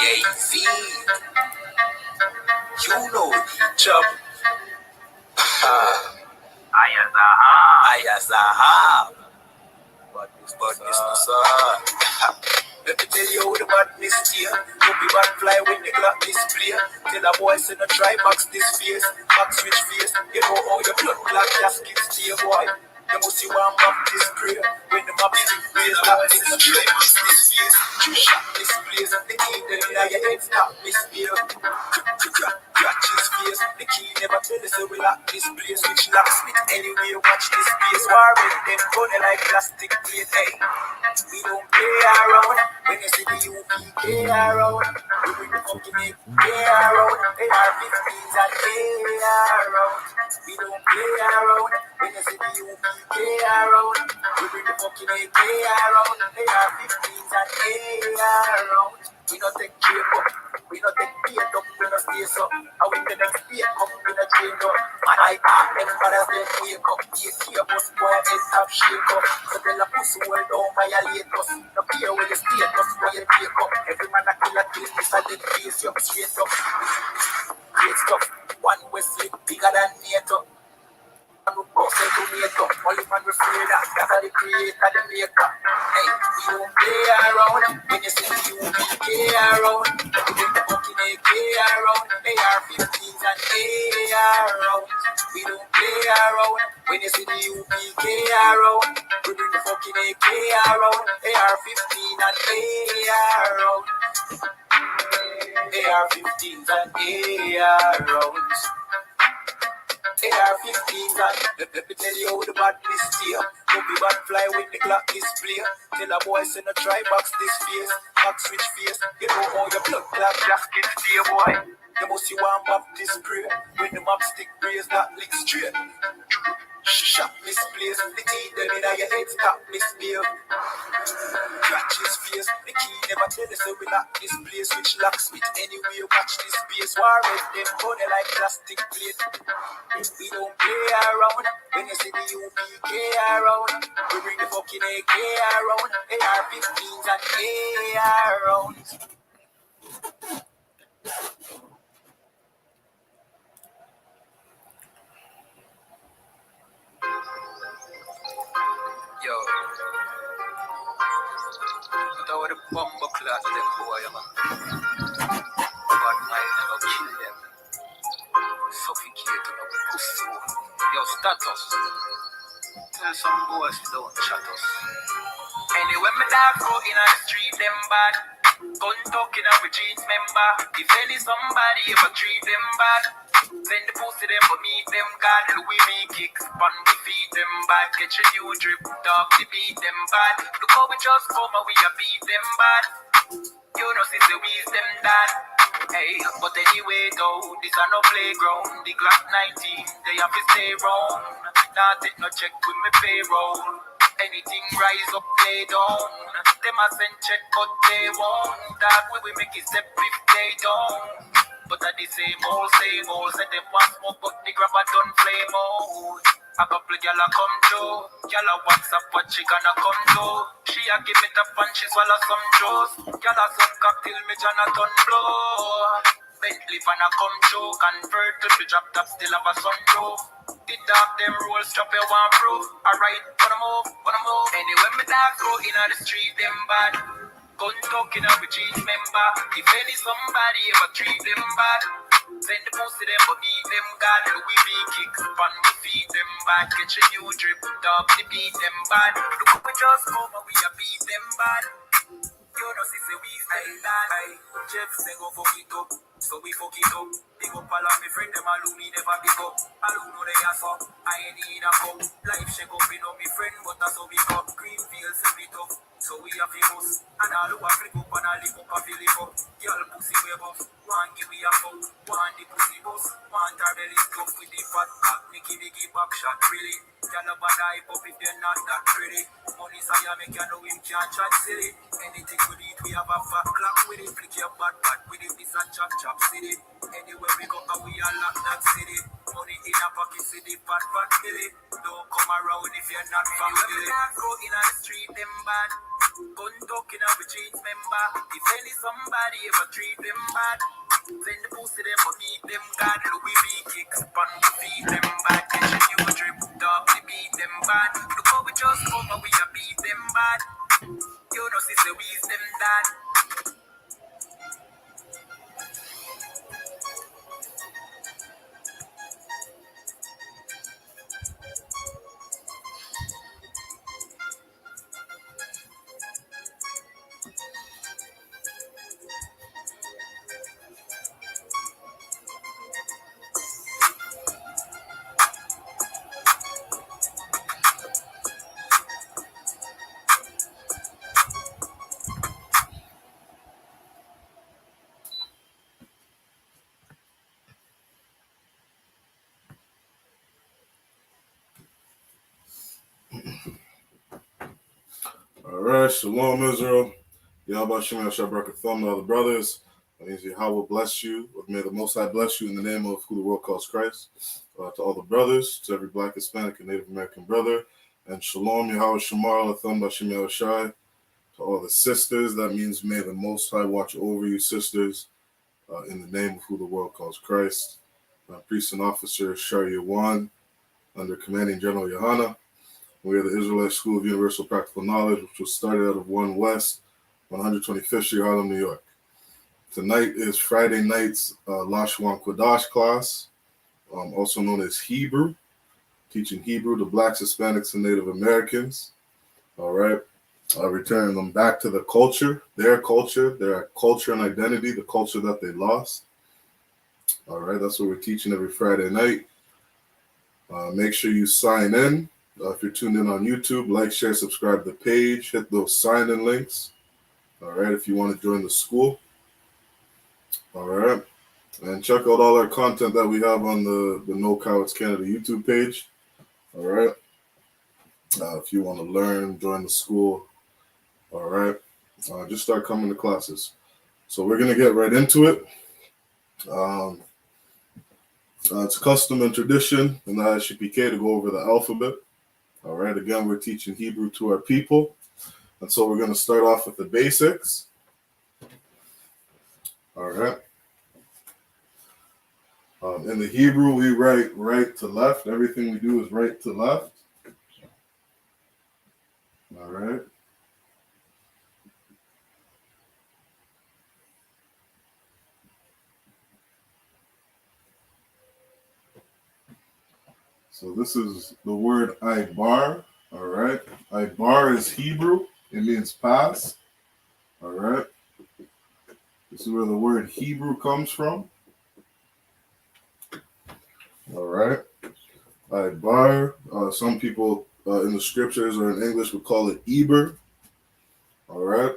Jay-Z, you know the job. I.S.U.P.K. Badness, no sir. Let me tell you how the badness steer. Don't be bad fly when the clock display. Tell a boy say no try box this face. Box switch face. You know how your blood clot gasket stay, boy. You must see one map this prayer. When the map stick plays, that means no try box this face. You shot this place. The key then in your head stop misbeer. Catch his face. The key never tell us so we lock this place. Which locksmith anyway, watch this place. War with them funny like plastic plate. Hey, we don't play around. When you see the UPK around, we bring the fucking AK around. They are 15s and they around. We don't play around. When you see the UPK around, we bring the fucking AK around. They are 15s and they around. We don't take cheap up. We don't take beat up. We don't stay so. I win the next beat up. We don't train up. And I can't them brothers then wake up. AK bus boy head top shake up. So tell a pussy well don't violate us. No care where you stay us where you take up. Every man a kill a kill. This a dead face you up straight up. Great stuff. One Wesley bigger than NATO. Only man we free that's how the creator, the maker. Hey, we don't play around. When you see the UPK around, we bring the fucking AK around. They are 15s and they around. We don't play around. When you see the UPK around, we bring the fucking AK around. They are 15 and they around. They are 15s and they around. They are 15s and let me tell you how the badness steer. Don't be bad fly with the clock display. Tell a boy say no try box this face. Box switch face. You know how your blood clot gasket stay, boy. You must see one map this prayer. When the map stick brace that lick straight. Shot misplace. The key then in your head stop misbeer. Catch his face. The key never tell us so we lock this place. Which locksmith anyway watch this space. War with them funny like plastic plate. We don't play around. When you see the UPK around, we bring the fucking AK around. They are 15s and they around. Yo, look at what the bomber class them boy, man. But I never kill them. Suffocate on a pussy. Yo, status. Tell some boys don't chat us. Anyway, me dog go in the street, them bad. Gun talking up with jeans member. If any somebody ever treat them bad, send the pussy them but meet them God. Louis me kicks, fun we feed them bad. Catch a new drip, dog to beat them bad. Look how we just come and we a beat them bad. You know since the weeds them dad. Hey, but anyway though, this a no playground. The Glock 19, they have to stay round. Nah take no check with me payroll. Anything rise up, play down. Them a send check, but they won't. That way we make it step if they don't. But at the same old, said them want smoke, but the grabber done flame out. A couple gyal a come through. Gyal a WhatsApp what she gonna come do. She a give me the punch, she swallow some juice. Gyal a some cocktail, me Jonathan blow. Bentley van a come through. Convert to the drop top, still have a sunroof. The dog them rolls, drop your one proof. Alright, wanna move. Anyway, me dog go in on the street, them bad. Gun talking up with jeans member. If any somebody ever treat them bad, send the pussy them but beat them God. We be kicks, fun we feed them bad. Catch a new drip, dog to beat them bad. Look we just come and we a beat them bad. You know since we stay that. Jeff say go fuck it up, so we fuck it up. Big up all of my friend, them all who me never pick up. All who know they are so, I ain't in a cup. Life shake up, you know me friend, but that's how we go. Greenfield say we tough, so we have to bust. And all who a flip up and all live up a fill it up. Girl pussy we buff, one give we a fuck. One the pussy bust, one her belly stuff with the fat back. Nicky back shot really. Girl a bad hype up if they're not that pretty. Money say I make you know him can't chat silly. Anything we do it, we have a fat clock with it. Flick your bad with it, this a chop city. Anywhere we go, we all lock that city. Money in a pocket city, fat Billy. Don't come around if you're not from Billy. Go in the street, them bad. Gun talking and we jeans member. If any somebody ever treat them bad, then the pussy them but beat them God. Louis V kicks pun feed them bad. Catch a new drip dog, we beat them bad. Look how we just come and we a beat them bad. You know sister we is them dad. All right, Shalom Israel. Yahweh Shabbat Thumb, other brothers. That means Yahweh bless you. May the Most High bless you in the name of who the world calls Christ. To all the brothers, to every Black, Hispanic, and Native American brother. And Shalom, Yahweh Shamar, Thumb, Bashim Shai. To all the sisters, that means may the Most High watch over you, sisters, in the name of who the world calls Christ. Priest and officer Shar Yawan, under Commanding General Yahanna. We are the Israelite School of Universal Practical Knowledge, which was started out of 1 West, 125th Street, Harlem, New York. Tonight is Friday night's Lashwan Kodash class, also known as Hebrew, teaching Hebrew to Blacks, Hispanics, and Native Americans. All right. Returning them back to the culture, their culture and identity, the culture that they lost. All right. That's what we're teaching every Friday night. Make sure you sign in. If you're tuned in on YouTube, like, share, subscribe to the page, hit those sign-in links. All right, if you want to join the school. All right, and check out all our content that we have on the No Cowards Canada YouTube page. All right, if you want to learn, join the school. All right, just start coming to classes. So we're gonna get right into it. It's custom and tradition in the I.S.U.P.K to go over the alphabet. All right, again, we're teaching Hebrew to our people. And so we're going to start off with the basics. All right. In the Hebrew, we write right to left. Everything we do is right to left. All right. So this is the word I-bar. All right. I-bar is Hebrew. It means pass. All right. This is where the word Hebrew comes from. All right. I-bar. Some people in the scriptures or in English would call it Eber. All right.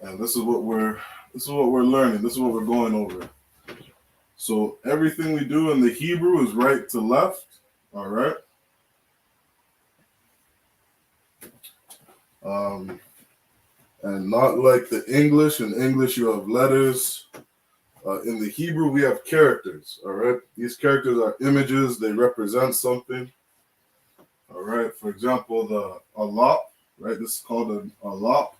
And this is what we're learning. This is what we're going over. So everything we do in the Hebrew is right to left. All right. And not like the English. In English, you have letters. In the Hebrew, we have characters. All right. These characters are images. They represent something. All right. For example, the alap, right? This is called an alap.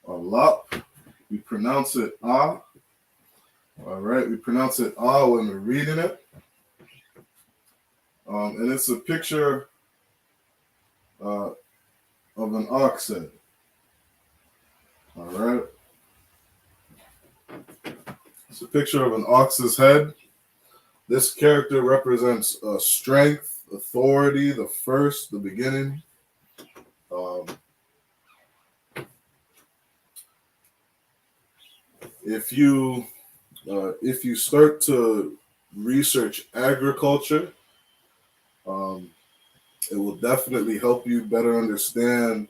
Alap. We pronounce it ah. All right. We pronounce it ah when we're reading it. And it's a picture of an ox head. All right. It's a picture of an ox's head. This character represents strength, authority, the first, the beginning. If you start to research agriculture, it will definitely help you better understand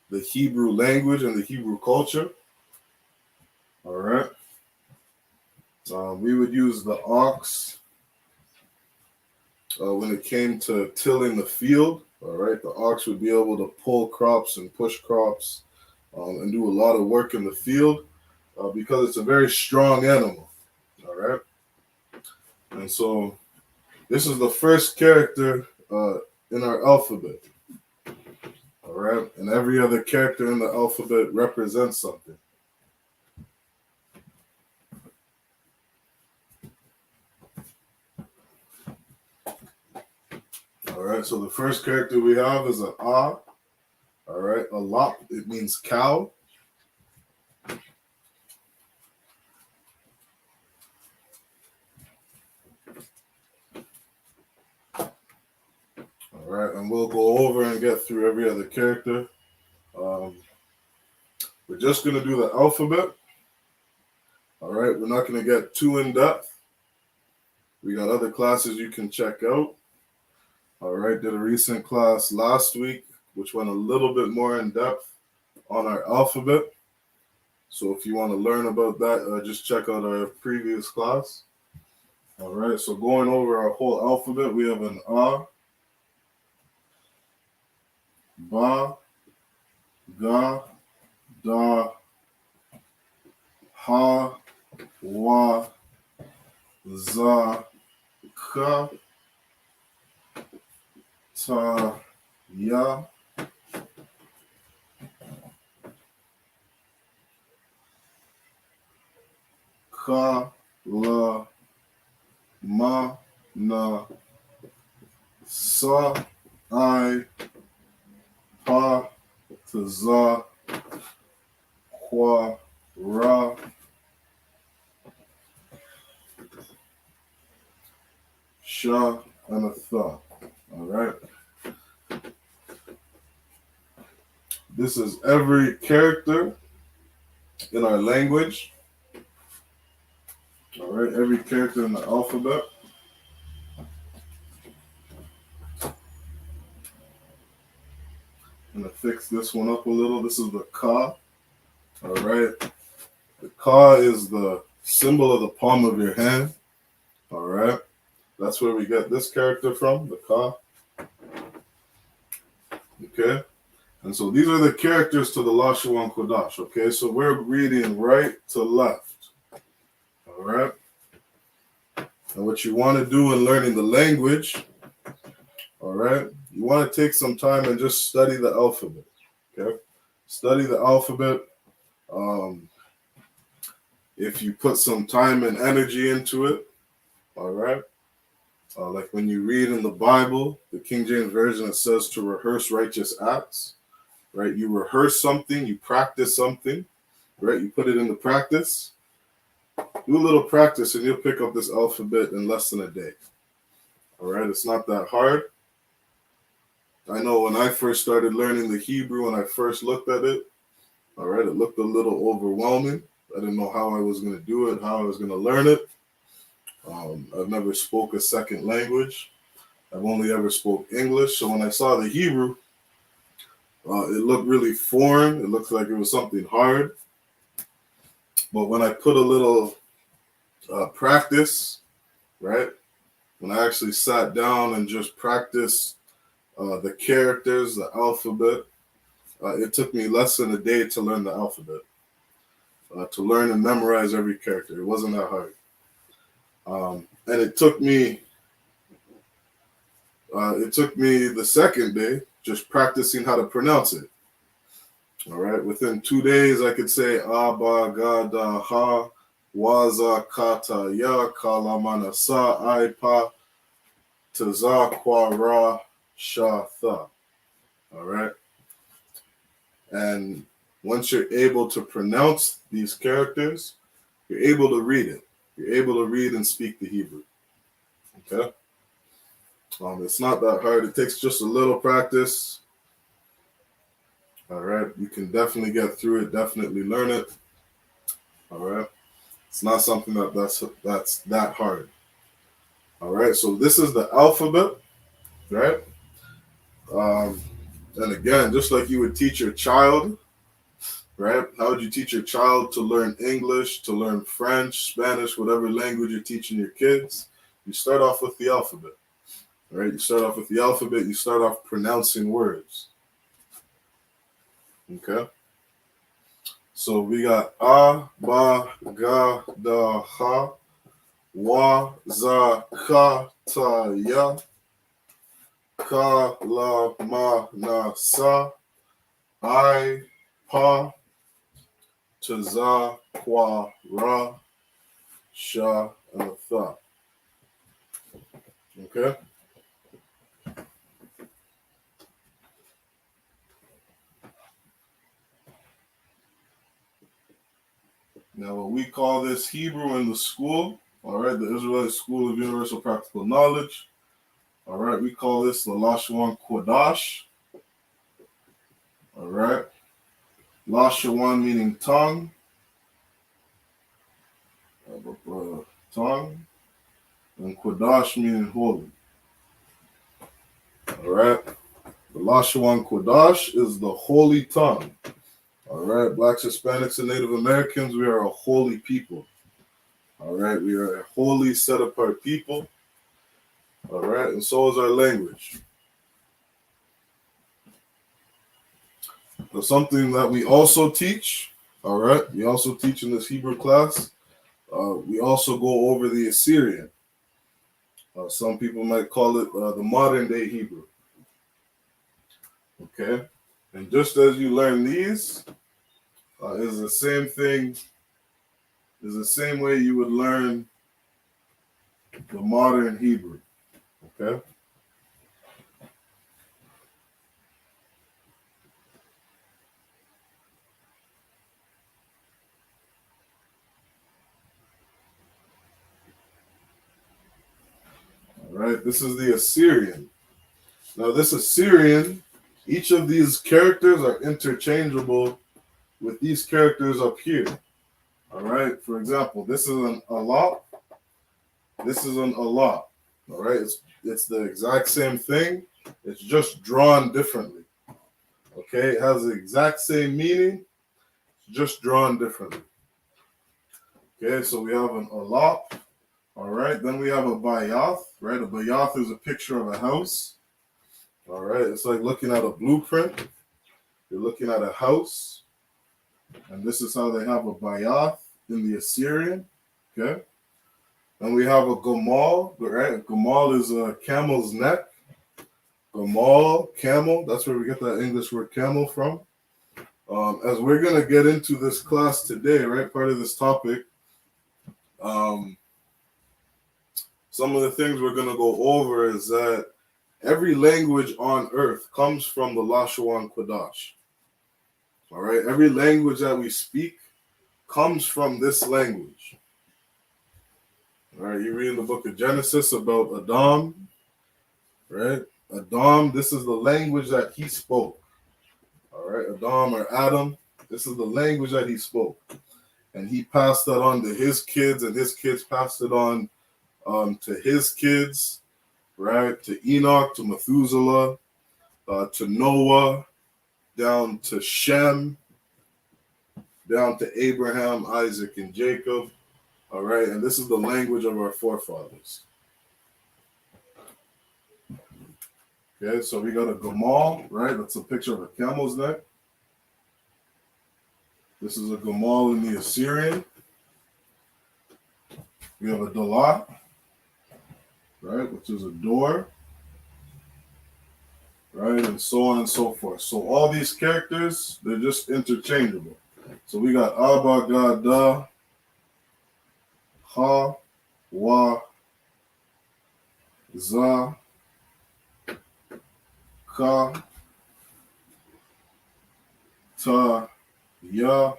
the Hebrew language and the Hebrew culture. All right. We would use the ox when it came to tilling the field. All right. The ox would be able to pull crops and push crops and do a lot of work in the field because it's a very strong animal. All right. And so This is the first character in our alphabet. All right, and every other character in the alphabet represents something. All right, so the first character we have is an A. All right, a lop, it means cow. All right, and we'll go over and get through every other character. We're just going to do the alphabet. All right, we're not going to get too in depth. We got other classes you can check out. All right, did a recent class last week, which went a little bit more in depth on our alphabet. So if you want to learn about that, just check out our previous class. All right, so going over our whole alphabet, we have an A, Ba, Ga, Da, Ha, Wa, Za, Ka, Ta, Ya, Ka, La, Ma, Na, Sa, I, Pa, Za, Kwa, Ra, Sha, and a Tha. All right. This is every character in our language. All right, every character in the alphabet. I'm going to fix this one up a little. This is the Ka. All right. The Ka is the symbol of the palm of your hand. All right. That's where we get this character from, the Ka. Okay. And so these are the characters to the Lashawan Kodash. Okay. So we're reading right to left. All right. And what you want to do in learning the language, all right, you want to take some time and just study the alphabet. Okay. Study the alphabet. If you put some time and energy into it, all right. Like when you read in the Bible, the King James Version, it says to rehearse righteous acts, right? You rehearse something, you practice something, right? You put it into practice. Do a little practice and you'll pick up this alphabet in less than a day. All right, it's not that hard. I know when I first started learning the Hebrew, when I first looked at it, all right, it looked a little overwhelming. I didn't know how I was going to do it, how I was going to learn it. I've never spoke a second language. I've only ever spoke English. So when I saw the Hebrew, it looked really foreign. It looked like it was something hard. But when I put a little practice, right, when I actually sat down and just practiced the characters, the alphabet, it took me less than a day to learn the alphabet, to learn and memorize every character. It wasn't that hard. And it took me the second day just practicing how to pronounce it. All right. Within 2 days, I could say Abba, Gada, Ha, Waza, Kata, Ya, Kalamana, Sa, I, Pa, Taza, Kwa, Ra, Sha, Tha. All right. And once you're able to pronounce these characters, you're able to read it. You're able to read and speak the Hebrew. Okay. It's not that hard. It takes just a little practice. All right. You can definitely get through it. Definitely learn it. All right. It's not something that's that hard. All right. So this is the alphabet, right? And again, just like you would teach your child, right? How would you teach your child to learn English, to learn French, Spanish, whatever language you're teaching your kids? You start off with the alphabet, right? You start off with the alphabet. You start off pronouncing words. Okay. So we got A, Ba, Ga, Da, Ha, Wazakataya Kalamanasa I.P.A Tazakwara Sha and a Tha. Okay? Now, what we call this Hebrew in the school, all right, the Israelite School of Universal Practical Knowledge, all right, we call this the Lashawan Kodash, all right, Lashawan meaning tongue, tongue, and Kodash meaning holy, all right. The Lashawan Kodash is the holy tongue, all right. Blacks, Hispanics, and Native Americans, we are a holy people, all right. We are a holy, set apart people, all right, and so is our language. So something that we also teach, all right, we also teach in this Hebrew class, we also go over the Assyrian. Some people might call it the modern day Hebrew. Okay, and just as you learn these, is the same thing, is the same way you would learn the modern Hebrew. Okay. All right, this is the Assyrian. Now, this Assyrian, each of these characters are interchangeable with these characters up here. All right, for example, this is an Allah. This is an Allah. All right, it's the exact same thing. It's just drawn differently. Okay, it has the exact same meaning, just drawn differently. Okay, so we have an Allah. All right, then we have a Bayath. Right, a Bayath is a picture of a house. All right, it's like looking at a blueprint. You're looking at a house, and this is how they have a Bayath in the Assyrian. Okay. And we have a Gamal, right? Gamal is a camel's neck. Gamal, camel, that's where we get that English word camel from. As we're going to get into this class today, right? Part of this topic, some of the things we're going to go over is that every language on earth comes from the Lashawan Kodash. All right? Every language that we speak comes from this language. All right, you read in the book of Genesis about Adam, right? Adam, this is the language that he spoke. All right, Adam or Adam, this is the language that he spoke. And he passed that on to his kids, and his kids passed it on to his kids, right? To Enoch, to Methuselah, to Noah, down to Shem, down to Abraham, Isaac, and Jacob. All right, and this is the language of our forefathers. Okay, so we got a Gamal, right? That's a picture of a camel's neck. This is a Gamal in the Assyrian. We have a Dalat, right, which is a door, right, and so on and so forth. So all these characters, they're just interchangeable. So we got Abba, Ga, Da, Ha, Wa, Za, Ka, Ta, Ya,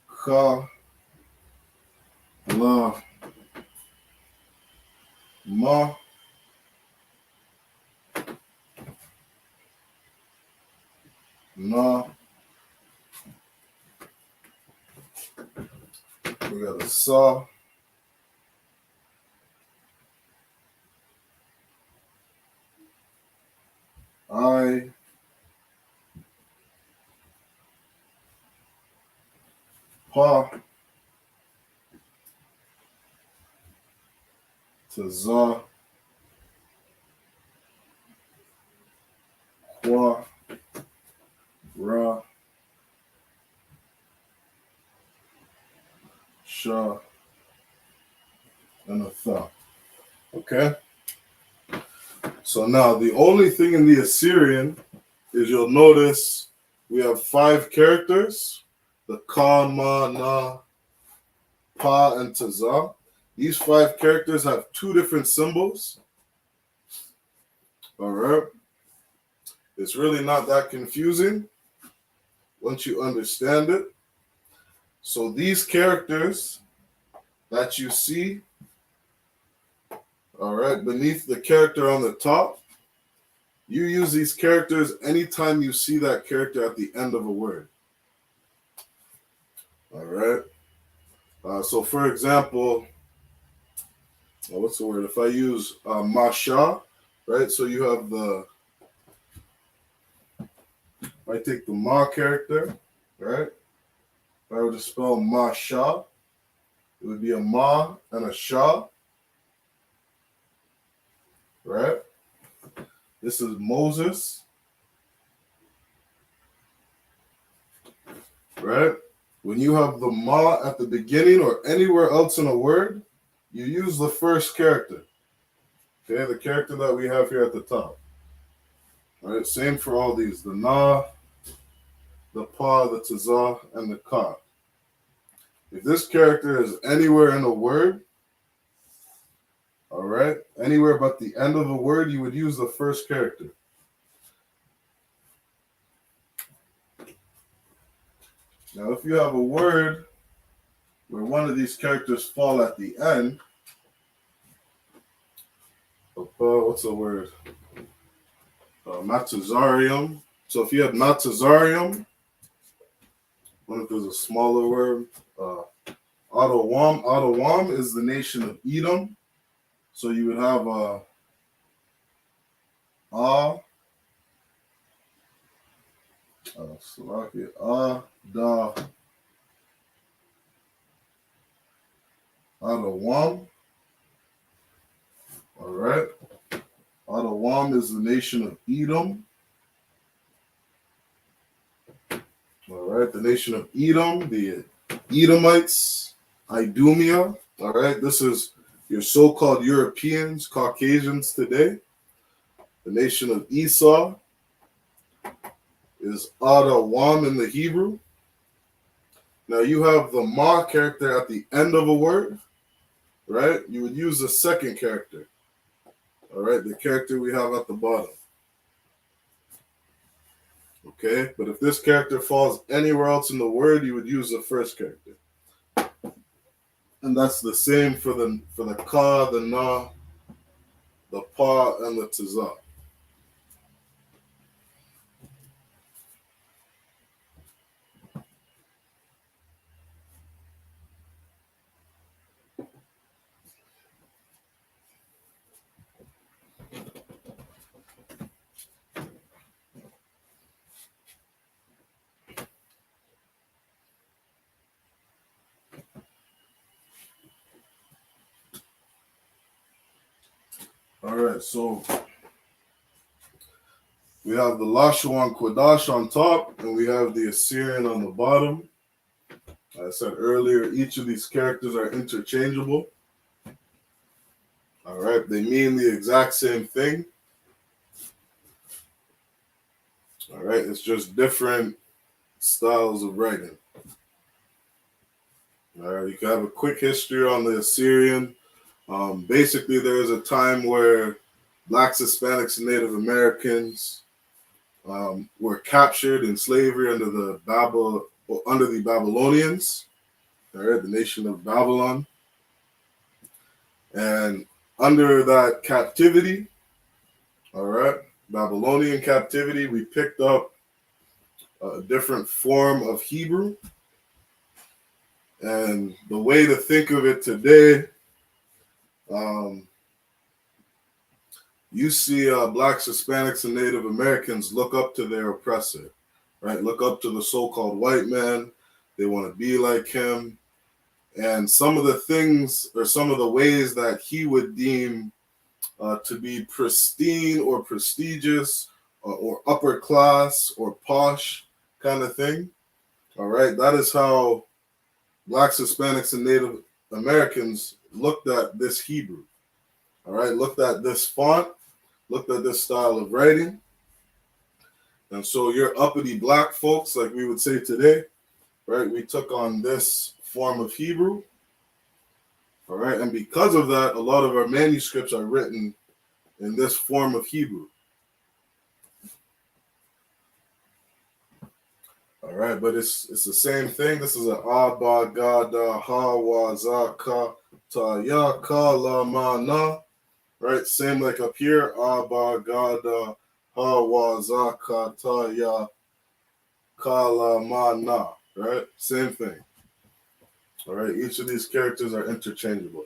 Ka, La, Ma, Na. We got a Sa, I, Pa, to Za, Kwa, Ra, Sha, and a Tha. Okay? So now the only thing in the Assyrian is you'll notice we have 5 characters, the Ka, Ma, Na, Pa, and Taza. These 5 characters have 2 different symbols. All right? It's really not that confusing once you understand it. So these characters that you see, all right, beneath the character on the top, you use these characters anytime you see that character at the end of a word. All right. So for example, what's the word? If I use Masha, right? So you have if I take the Ma character, right? If I were to spell Masha, it would be a Ma and a Sha, right? This is Moses, right? When you have the Ma at the beginning or anywhere else in a word, you use the first character. Okay, the character that we have here at the top. All right, same for all these. The Na, the Pa, the Taza, and the Ka. If this character is anywhere in a word, all right, anywhere but the end of a word, you would use the first character. Now, if you have a word where one of these characters fall at the end, what's the word? Matazarium. So if you have Matazarium, I wonder if there's a smaller word. Adawam. Adawam is the nation of Edom. So you would have Adawam. All right. Adawam is the nation of Edom. All right. The nation of Edom, the Edomites, Idumea. All right. This is your so-called Europeans, Caucasians today. The nation of Esau is Adawam in the Hebrew. Now you have the Ma character at the end of a word, right? You would use the second character. All right, the character we have at the bottom. Okay, but if this character falls anywhere else in the word, you would use the first character. And that's the same for the Ka, the Na, the Pa, and the Taza. All right, so we have the Lashawan Kodash on top, and we have the Assyrian on the bottom. I said earlier, each of these characters are interchangeable. All right, they mean the exact same thing. All right, it's just different styles of writing. All right, you can have a quick history on the Assyrian. Basically, there was a time where Blacks, Hispanics, and Native Americans were captured in slavery under the Babylonians. All right, the nation of Babylon, and under that captivity, all right, Babylonian captivity, we picked up a different form of Hebrew. And the way to think of it today, you see Blacks, Hispanics, and Native Americans look up to their oppressor, right? Look up to the so-called white man. They want to be like him. And some of the things or some of the ways that he would deem to be pristine or prestigious or upper class or posh kind of thing, all right? That is how Blacks, Hispanics, and Native Americans looked at this Hebrew. All right, looked at this font, looked at this style of writing. And so you're uppity black folks, like we would say today, right? We took on this form of Hebrew. All right, and because of that, a lot of our manuscripts are written in this form of Hebrew. All right, but it's the same thing. This is an Abba, Gada, Ha, Wa, Za, Ka, Ta, Ya, Ka, La, Ma, Na. Right, same like up here. Abba, Gada, Ha, Wa, Za, Ka, Ta, Ya, Ka, La, Ma, Na. Right, same thing. All right, each of these characters are interchangeable.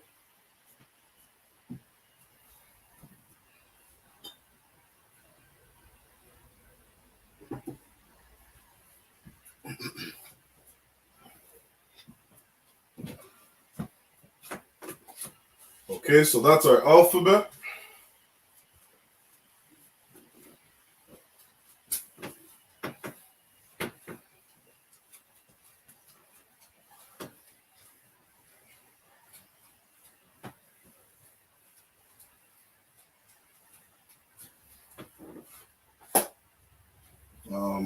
Okay, so that's our alphabet.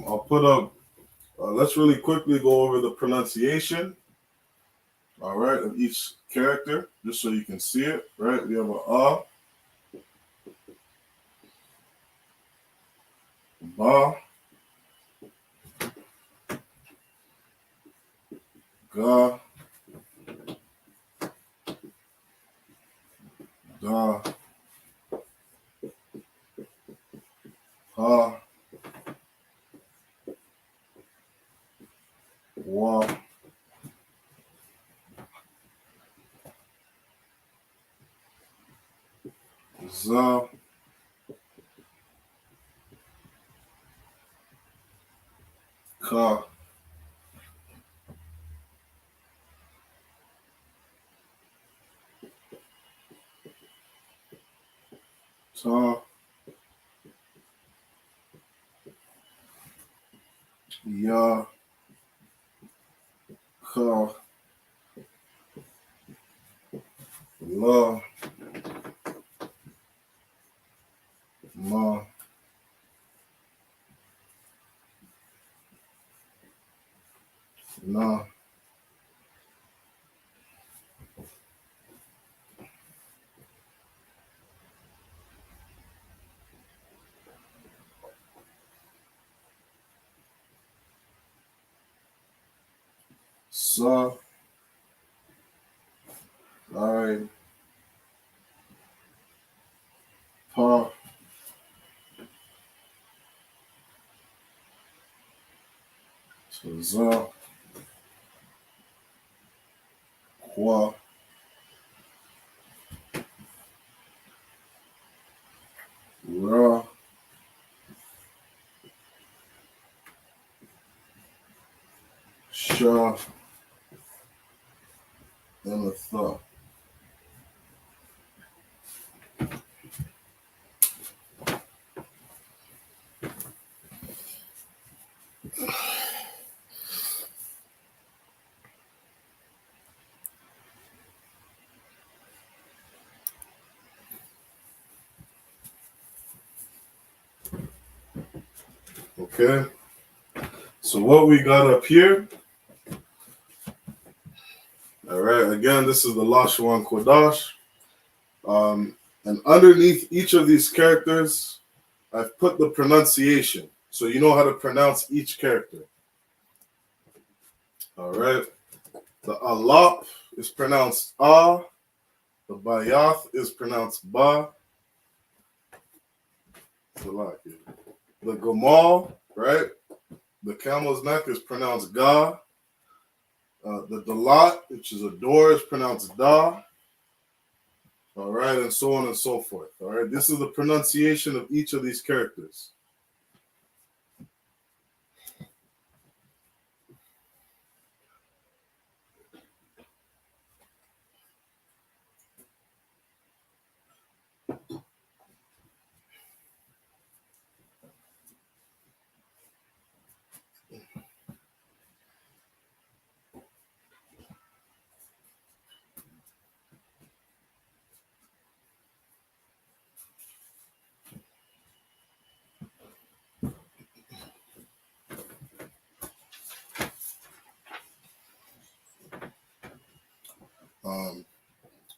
I'll put up, let's really quickly go over the pronunciation, all right, of each character, just so you can see it, right? We have a Ba, Ga, Da, Ha, Wa, Za, Ka, Ta, Ya, Ka, La, Ma, Na. Sa, I, Pa, Za, Kwa, Ra, Sha, and a Tha. Okay, so what we got up here, all right, again, this is the Lashwan Kodash. And underneath each of these characters, I've put the pronunciation. So you know how to pronounce each character. All right. The Alap is pronounced Ah. The Bayath is pronounced Ba. The Gamal, right? The camel's neck is pronounced Ga. The Dalat, which is a door, is pronounced Da. All right, and so on and so forth. All right, this is the pronunciation of each of these characters.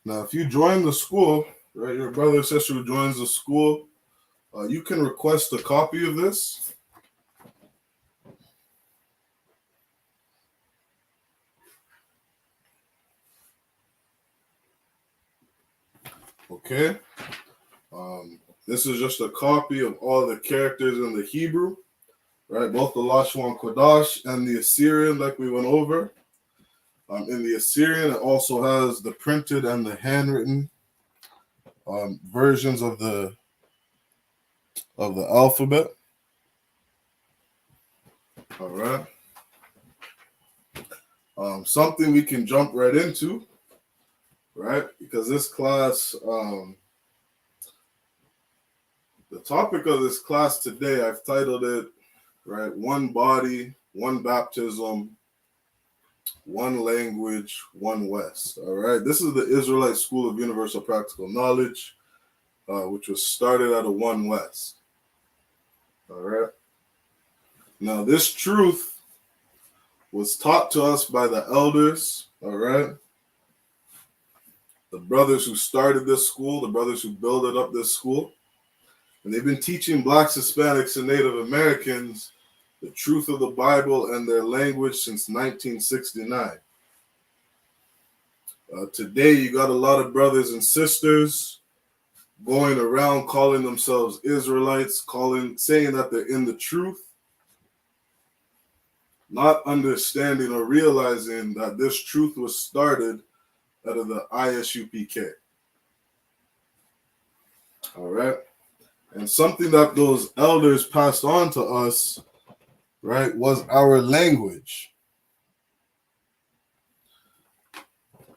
Now, if you join the school, right, your brother or sister who joins the school, you can request a copy of this. Okay. This is just a copy of all the characters in the Hebrew, right? Both the Lashon Kodash and the Assyrian, like we went over. In the Assyrian, it also has the printed and the handwritten versions of the alphabet. All right. Something we can jump right into, right? Because this class, the topic of this class today, I've titled it, right? One body, one baptism, one language, one West. All right. This is the Israelite School of Universal Practical Knowledge, which was started out of One West. All right. Now, this truth was taught to us by the elders. All right. The brothers who started this school, the brothers who built up this school. And they've been teaching Blacks, Hispanics, and Native Americans the truth of the Bible and their language since 1969. Today, you got a lot of brothers and sisters going around calling themselves Israelites, saying that they're in the truth, not understanding or realizing that this truth was started out of the I.S.U.P.K. All right. And something that those elders passed on to us, right, was our language.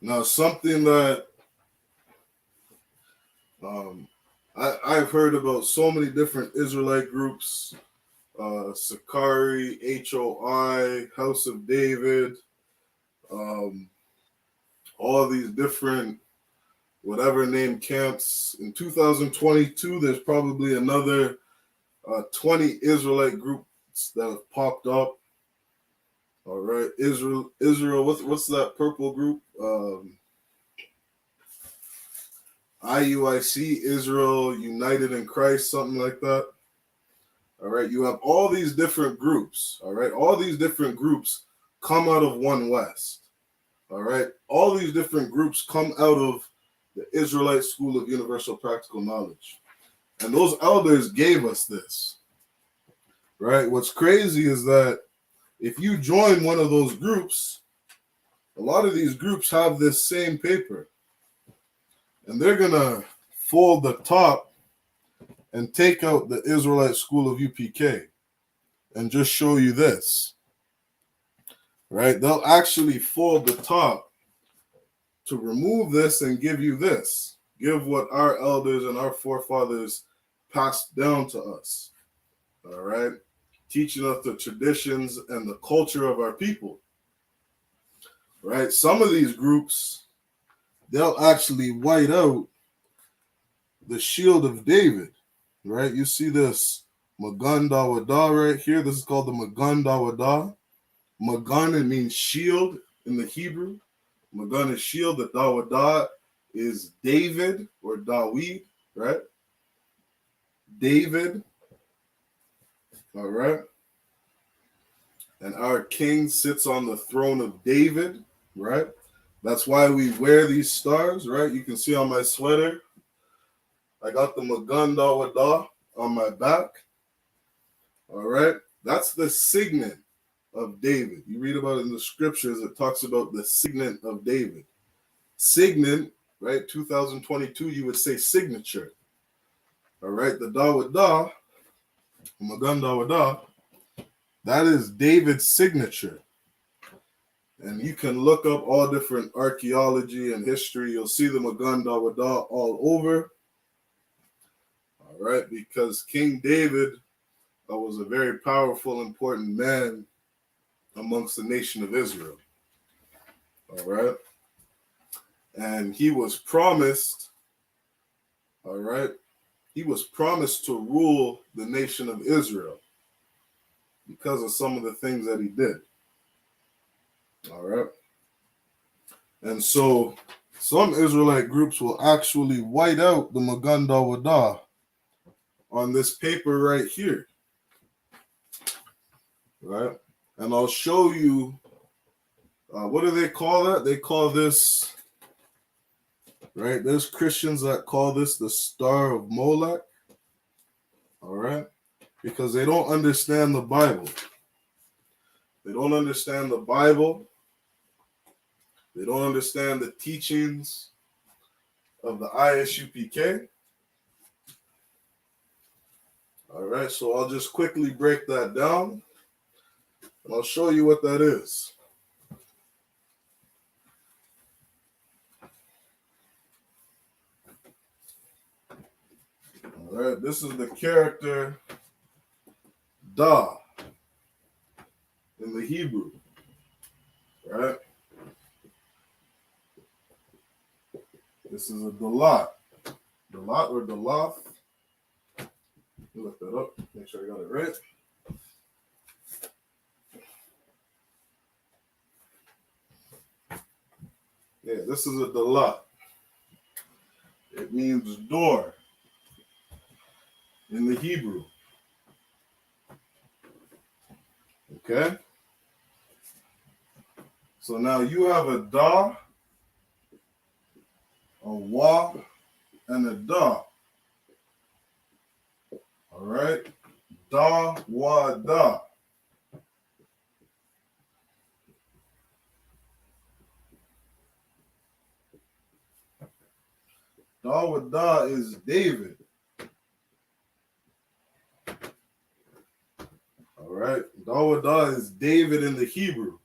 Now, something that I've heard about so many different Israelite groups, Sakari, HOI, House of David, all these different whatever name camps. In 2022, there's probably another 20 Israelite groups that have popped up. All right, Israel. What's that purple group? IUIC, Israel United in Christ, something like that. All right, you have all these different groups. All right, all these different groups come out of One West. All right, all these different groups come out of the Israelite School of Universal Practical Knowledge. And those elders gave us this. Right, what's crazy is that if you join one of those groups, a lot of these groups have this same paper. And they're going to fold the top and take out the Israelite School of UPK and just show you this. Right? They'll actually fold the top to remove this and give you this. Give what our elders and our forefathers passed down to us. All right? Teaching us the traditions and the culture of our people. Right? Some of these groups, they'll actually white out the shield of David, right? You see this Magun Dawada right here. This is called the Magun Dawada. Magun, it means shield in the Hebrew. Magun is shield. The Dawada is David or Dawid, right? David, all right? And our king sits on the throne of David, right? That's why we wear these stars, right? You can see on my sweater, I got the Magun Dawada on my back. All right. That's the signet of David. You read about it in the scriptures, it talks about the signet of David. Signet, right? 2022, you would say signature. All right. The Dawada, Magun Dawada, that is David's signature. And you can look up all different archaeology and history. You'll see the Magun Dawada all over. All right, because King David was a very powerful, important man amongst the nation of Israel. All right. And he was promised, all right, he was promised to rule the nation of Israel because of some of the things that he did. All right. And so some Israelite groups will actually white out the Maganda Wada on this paper right here, right? And I'll show you, what do they call that? They call this, right? There's Christians that call this the Star of Molech, all right? Because they don't understand the Bible. They don't understand the Bible. They don't understand the teachings of the I.S.U.P.K. All right, so I'll just quickly break that down, and I'll show you what that is. All right, this is the character Da in the Hebrew, right? This is a Dalat. Dalat or Dalath. Look that up, make sure I got it right. Yeah, this is a Dalat. It means door in the Hebrew. Okay? So now you have a Da, a Wa, and a Da. All right? Da, Wa, Da. Da wa Da is David. All right? Da wa Da is David in the Hebrew.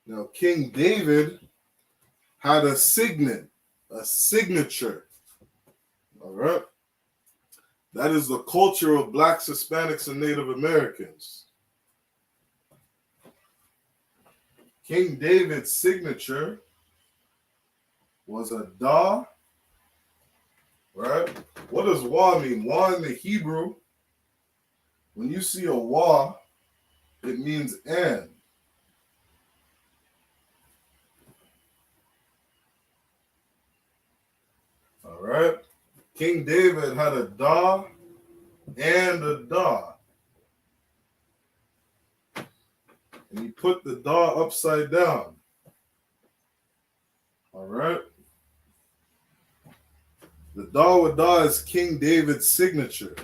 Now, King David had a signet, a signature. All right? That is the culture of Blacks, Hispanics, and Native Americans. King David's signature was a Da. Right? What does Wa mean? Wa in the Hebrew, when you see a Wa, it means and. All right? King David had a Da and a Da. And he put the Da upside down. All right? The Da wa Da is King David's signature,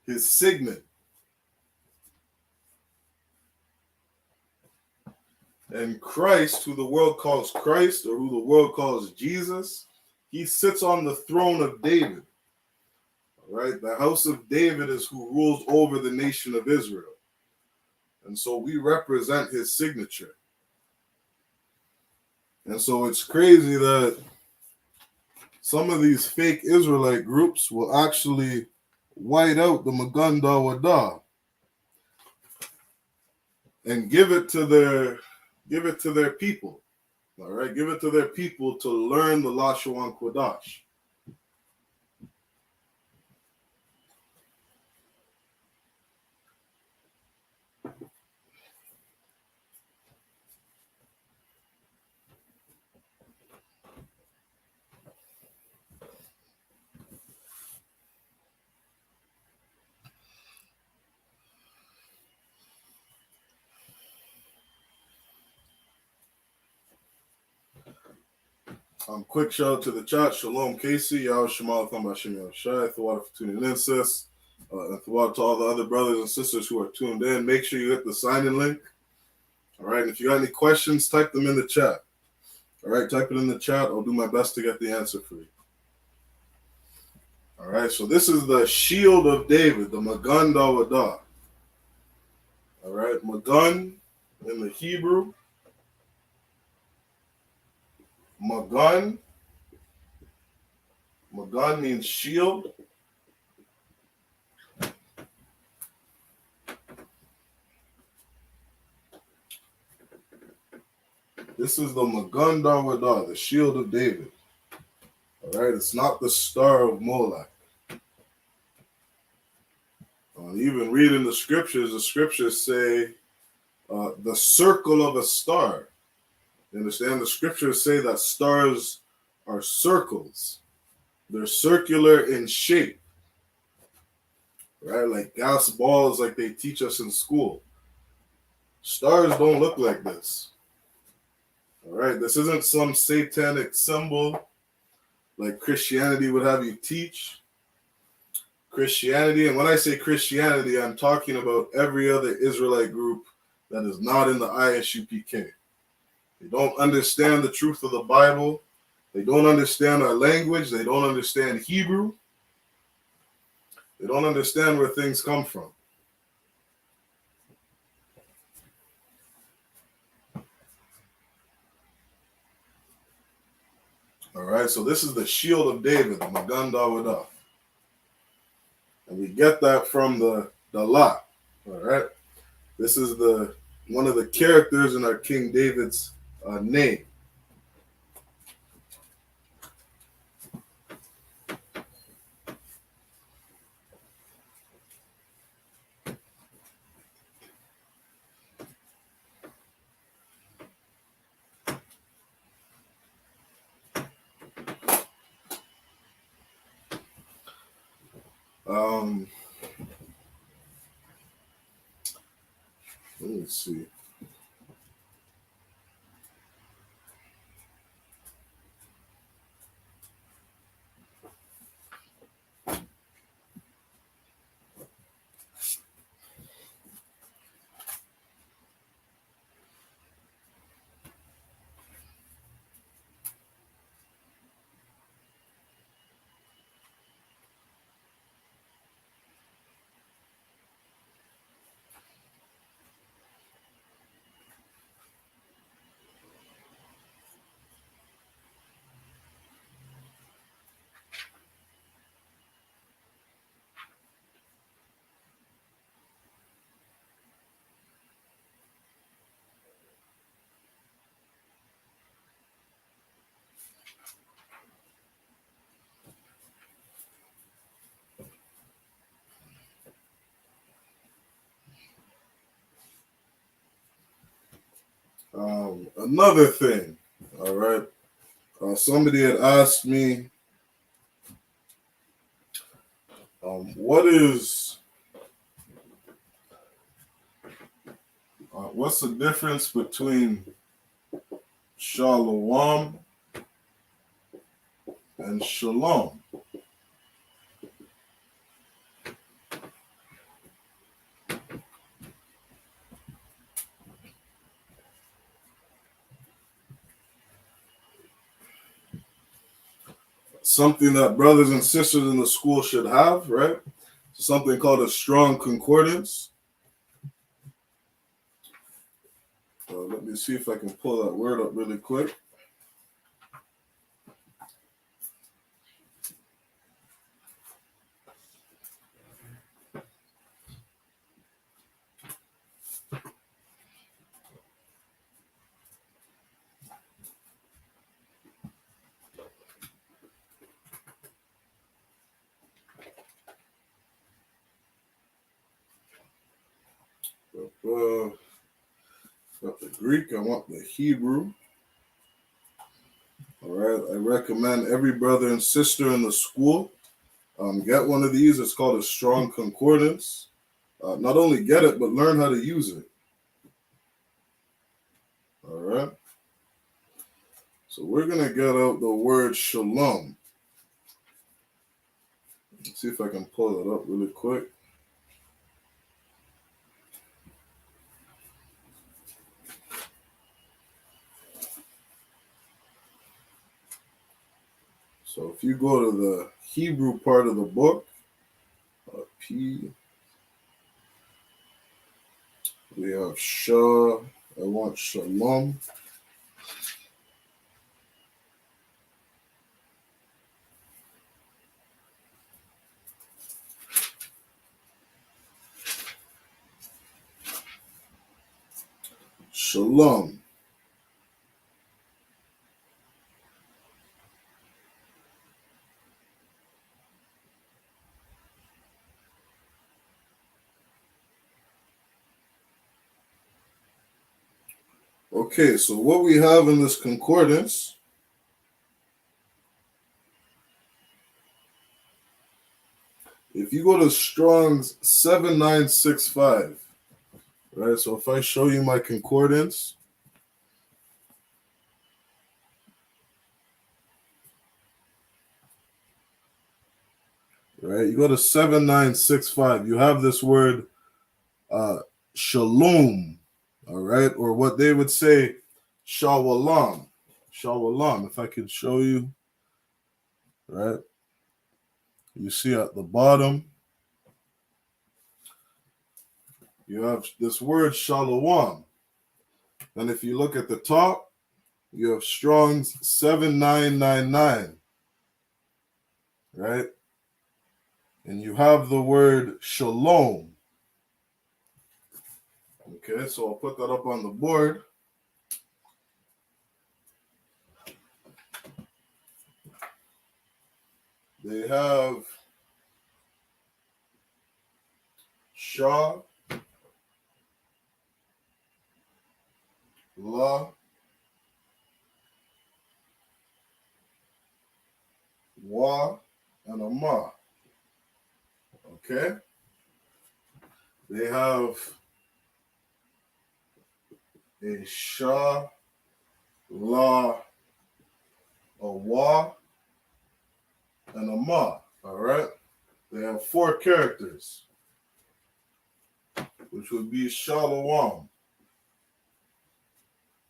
his signet. And Christ, who the world calls Christ, or who the world calls Jesus, he sits on the throne of David. All right? The house of David is who rules over the nation of Israel. And so we represent his signature. And so it's crazy that some of these fake Israelite groups will actually white out the Maganda Wada and give it to their people. All right, give it to their people to learn the Lashawan Kodash. Quick shout out to the chat. Shalom, Casey. Yahweh Shemal Thumba Shem Yahushai. Thawad for tuning in, sis. And thawad to all the other brothers and sisters who are tuned in. Make sure you hit the sign-in link. All right. And if you got any questions, type them in the chat. All right. Type it in the chat. I'll do my best to get the answer for you. All right. So this is the shield of David, the Magan Dawada. All right. Magan in the Hebrew. Magan. Magan means shield. This is the Magan Dawada, the shield of David. All right, it's not the star of Molech. Even reading the scriptures say the circle of a star You understand? The scriptures say that stars are circles. They're circular in shape, right? Like gas balls, like they teach us in school. Stars don't look like this. All right, this isn't some satanic symbol like Christianity would have you teach. Christianity, and when I say Christianity, I'm talking about every other Israelite group that is not in the I.S.U.P.K. They don't understand the truth of the Bible. They don't understand our language. They don't understand Hebrew. They don't understand where things come from. All right, so this is the shield of David, the Magan Dawadah. And we get that from the Lot. All right, this is one of the characters in our King David's name. Let me see. Another thing, all right. Somebody had asked me, what's the difference between Shalom and Shalom? Something that brothers and sisters in the school should have, right? Something called a strong concordance. Let me see if I can pull that word up really quick. Got the Greek, I want the Hebrew. All right, I recommend every brother and sister in the school get one of these. It's called a strong concordance. Not only get it, but learn how to use it. All right. So we're going to get out the word shalom. Let's see if I can pull it up really quick. So if you go to the Hebrew part of the book, we have I want shalom. Shalom. Okay, so what we have in this concordance, if you go to Strong's 7965, right? So if I show you my concordance, right? You go to 7965, you have this word shalom, all right? Or what they would say, shawalam. Shawalam, if I could show you, right? You see at the bottom, you have this word shalom. And if you look at the top, you have Strong's 7999, right? And you have the word shalom. Okay, so I'll put that up on the board. They have Shah, La, Wa, and a Ma. Okay? They have a Shah, La, a Wa, and a Ma. All right? They have 4 characters, which would be Shalom.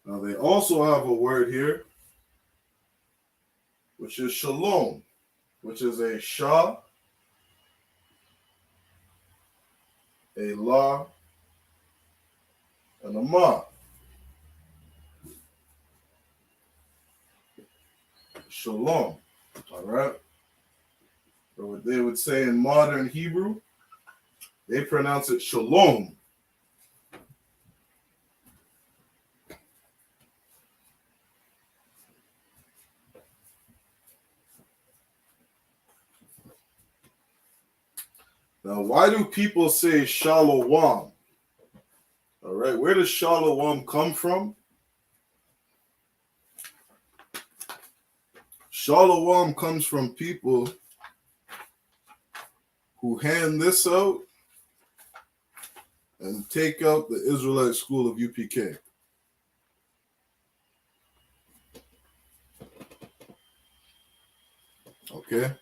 Now they also have a word here, which is Shalom, which is a Shah, a La, and a Ma. Shalom. All right? Or what they would say in modern Hebrew, they pronounce it Shalom. Now, why do people say Shalom? All right, where does Shalom come from? Shalom comes from people who hand this out and take out the Israelite school of UPK. Okay?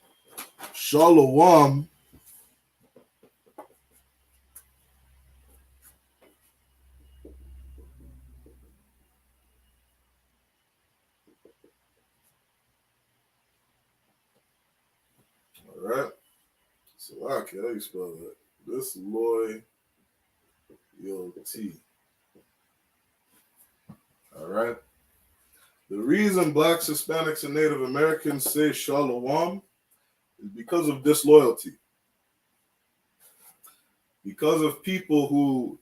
Shalom all right? So, okay, how do you spell that? This loyalty. All right? The reason Blacks, Hispanics, and Native Americans say Shalom is because of disloyalty. Because of people who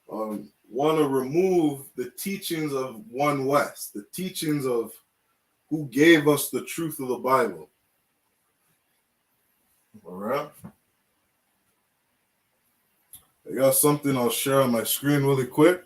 want to remove the teachings of One West, the teachings of who gave us the truth of the Bible. All right? I got something I'll share on my screen really quick.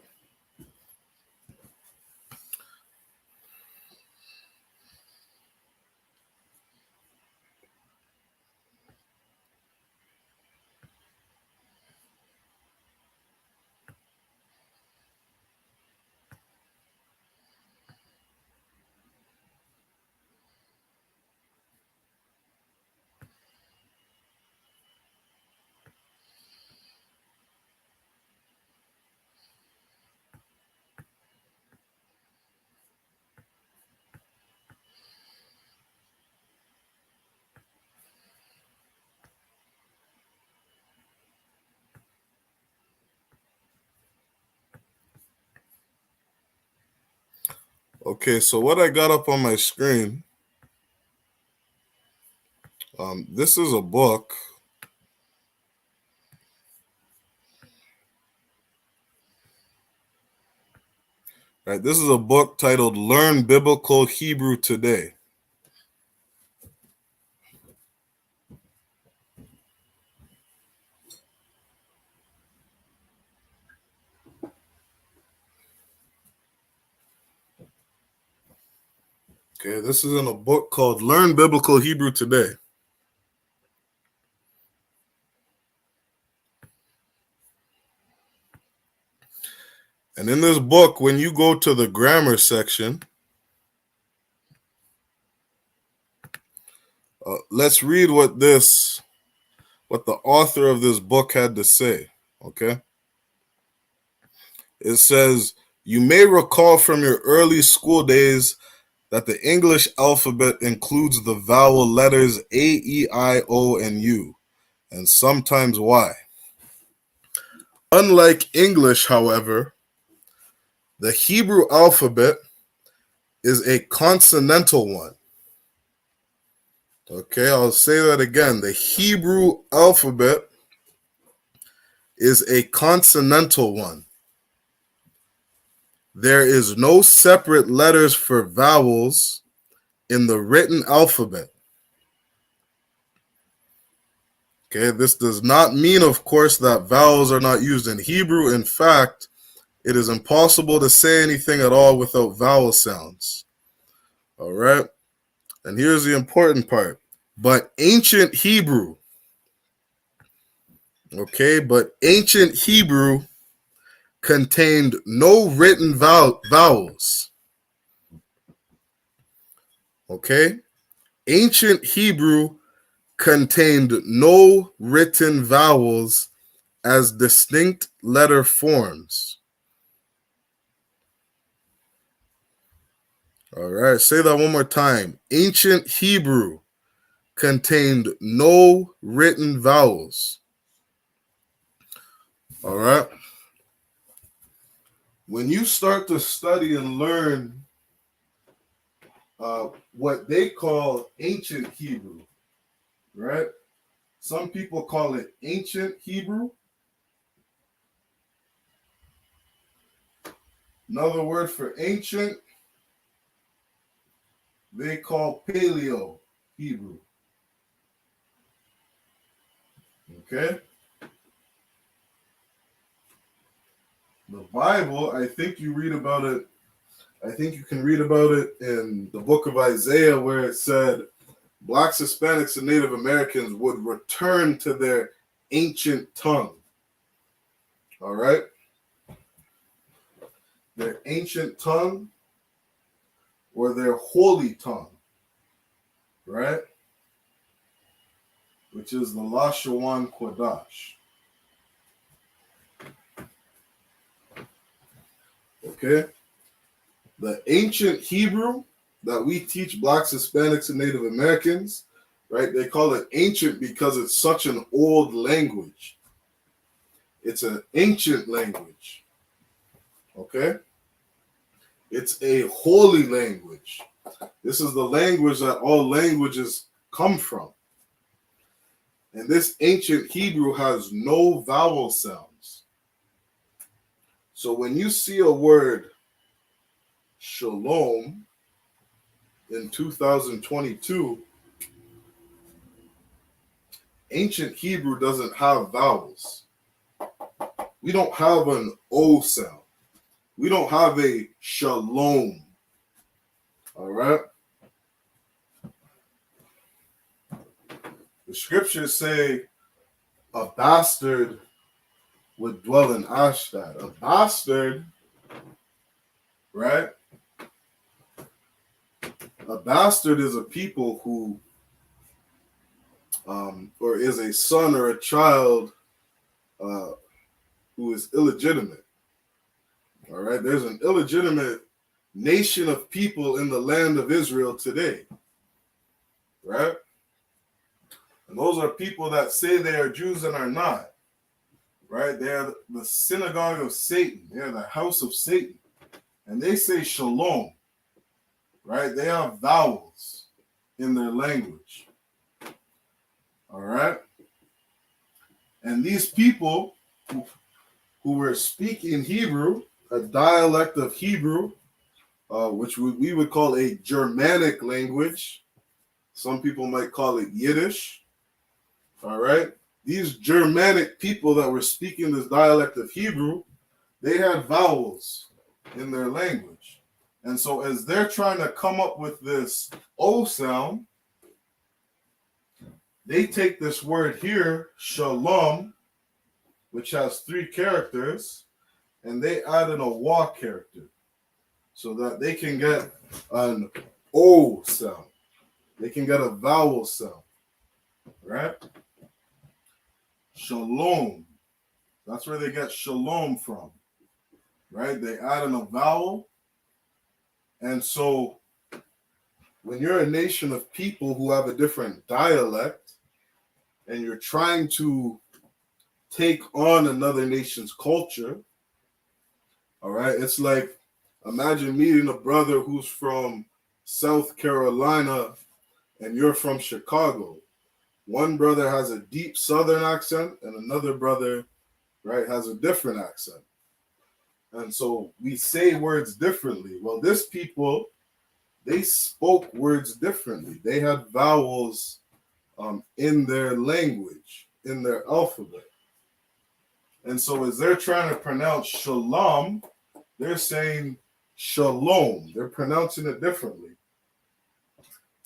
Okay, so what I got up on my screen, this is a book. Right, this is a book titled Learn Biblical Hebrew Today. Okay, this is in a book called Learn Biblical Hebrew Today. And in this book, when you go to the grammar section, let's read what the author of this book had to say, okay? It says, you may recall from your early school days that the English alphabet includes the vowel letters A, E, I, O, and U, and sometimes Y. Unlike English, however, the Hebrew alphabet is a consonantal one. Okay, I'll say that again. The Hebrew alphabet is a consonantal one. There is no separate letters for vowels in the written alphabet. Okay, this does not mean, of course, that vowels are not used in Hebrew. In fact, it is impossible to say anything at all without vowel sounds. All right, and here's the important part. But ancient Hebrew, contained no written vowels. Okay? Ancient Hebrew contained no written vowels as distinct letter forms. All right, say that one more time. Ancient Hebrew contained no written vowels. All right? When you start to study and learn what they call ancient Hebrew, right? Some people call it ancient Hebrew. Another word for ancient, they call Paleo Hebrew. Okay? The Bible, I think you can read about it in the book of Isaiah, where it said Blacks, Hispanics, and Native Americans would return to their ancient tongue. All right? Their ancient tongue or their holy tongue. Right? Which is the Lashawan Kodash. Okay? The ancient Hebrew that we teach Blacks, Hispanics, and Native Americans, right? They call it ancient because it's such an old language. It's an ancient language. Okay? It's a holy language. This is the language that all languages come from. And this ancient Hebrew has no vowel sounds. So when you see a word shalom in 2022, ancient Hebrew doesn't have vowels. We don't have an O sound. We don't have a shalom. All right? The scriptures say a bastard would dwell in Ashdod. A bastard, right? A bastard is a people who, or is a son or a child who is illegitimate. All right? There's an illegitimate nation of people in the land of Israel today. Right? And those are people that say they are Jews and are not. Right? They are the synagogue of Satan. They are the house of Satan. And they say shalom. Right? They have vowels in their language. All right? And these people who were speaking Hebrew, a dialect of Hebrew, which we would call a Germanic language. Some people might call it Yiddish. All right? These Germanic people that were speaking this dialect of Hebrew, they had vowels in their language. And so as they're trying to come up with this O sound, they take this word here, shalom, which has 3 characters, and they add in a wa character so that they can get an O sound. They can get a vowel sound, right? Shalom. That's where they get shalom from, right? They add in a vowel. And so when you're a nation of people who have a different dialect and you're trying to take on another nation's culture, all right, it's like imagine meeting a brother who's from South Carolina and you're from Chicago. One brother has a deep Southern accent and another brother, right, has a different accent. And so we say words differently. Well, this people, they spoke words differently. They had vowels in their language, in their alphabet. And so as they're trying to pronounce shalom, they're saying shalom. They're pronouncing it differently.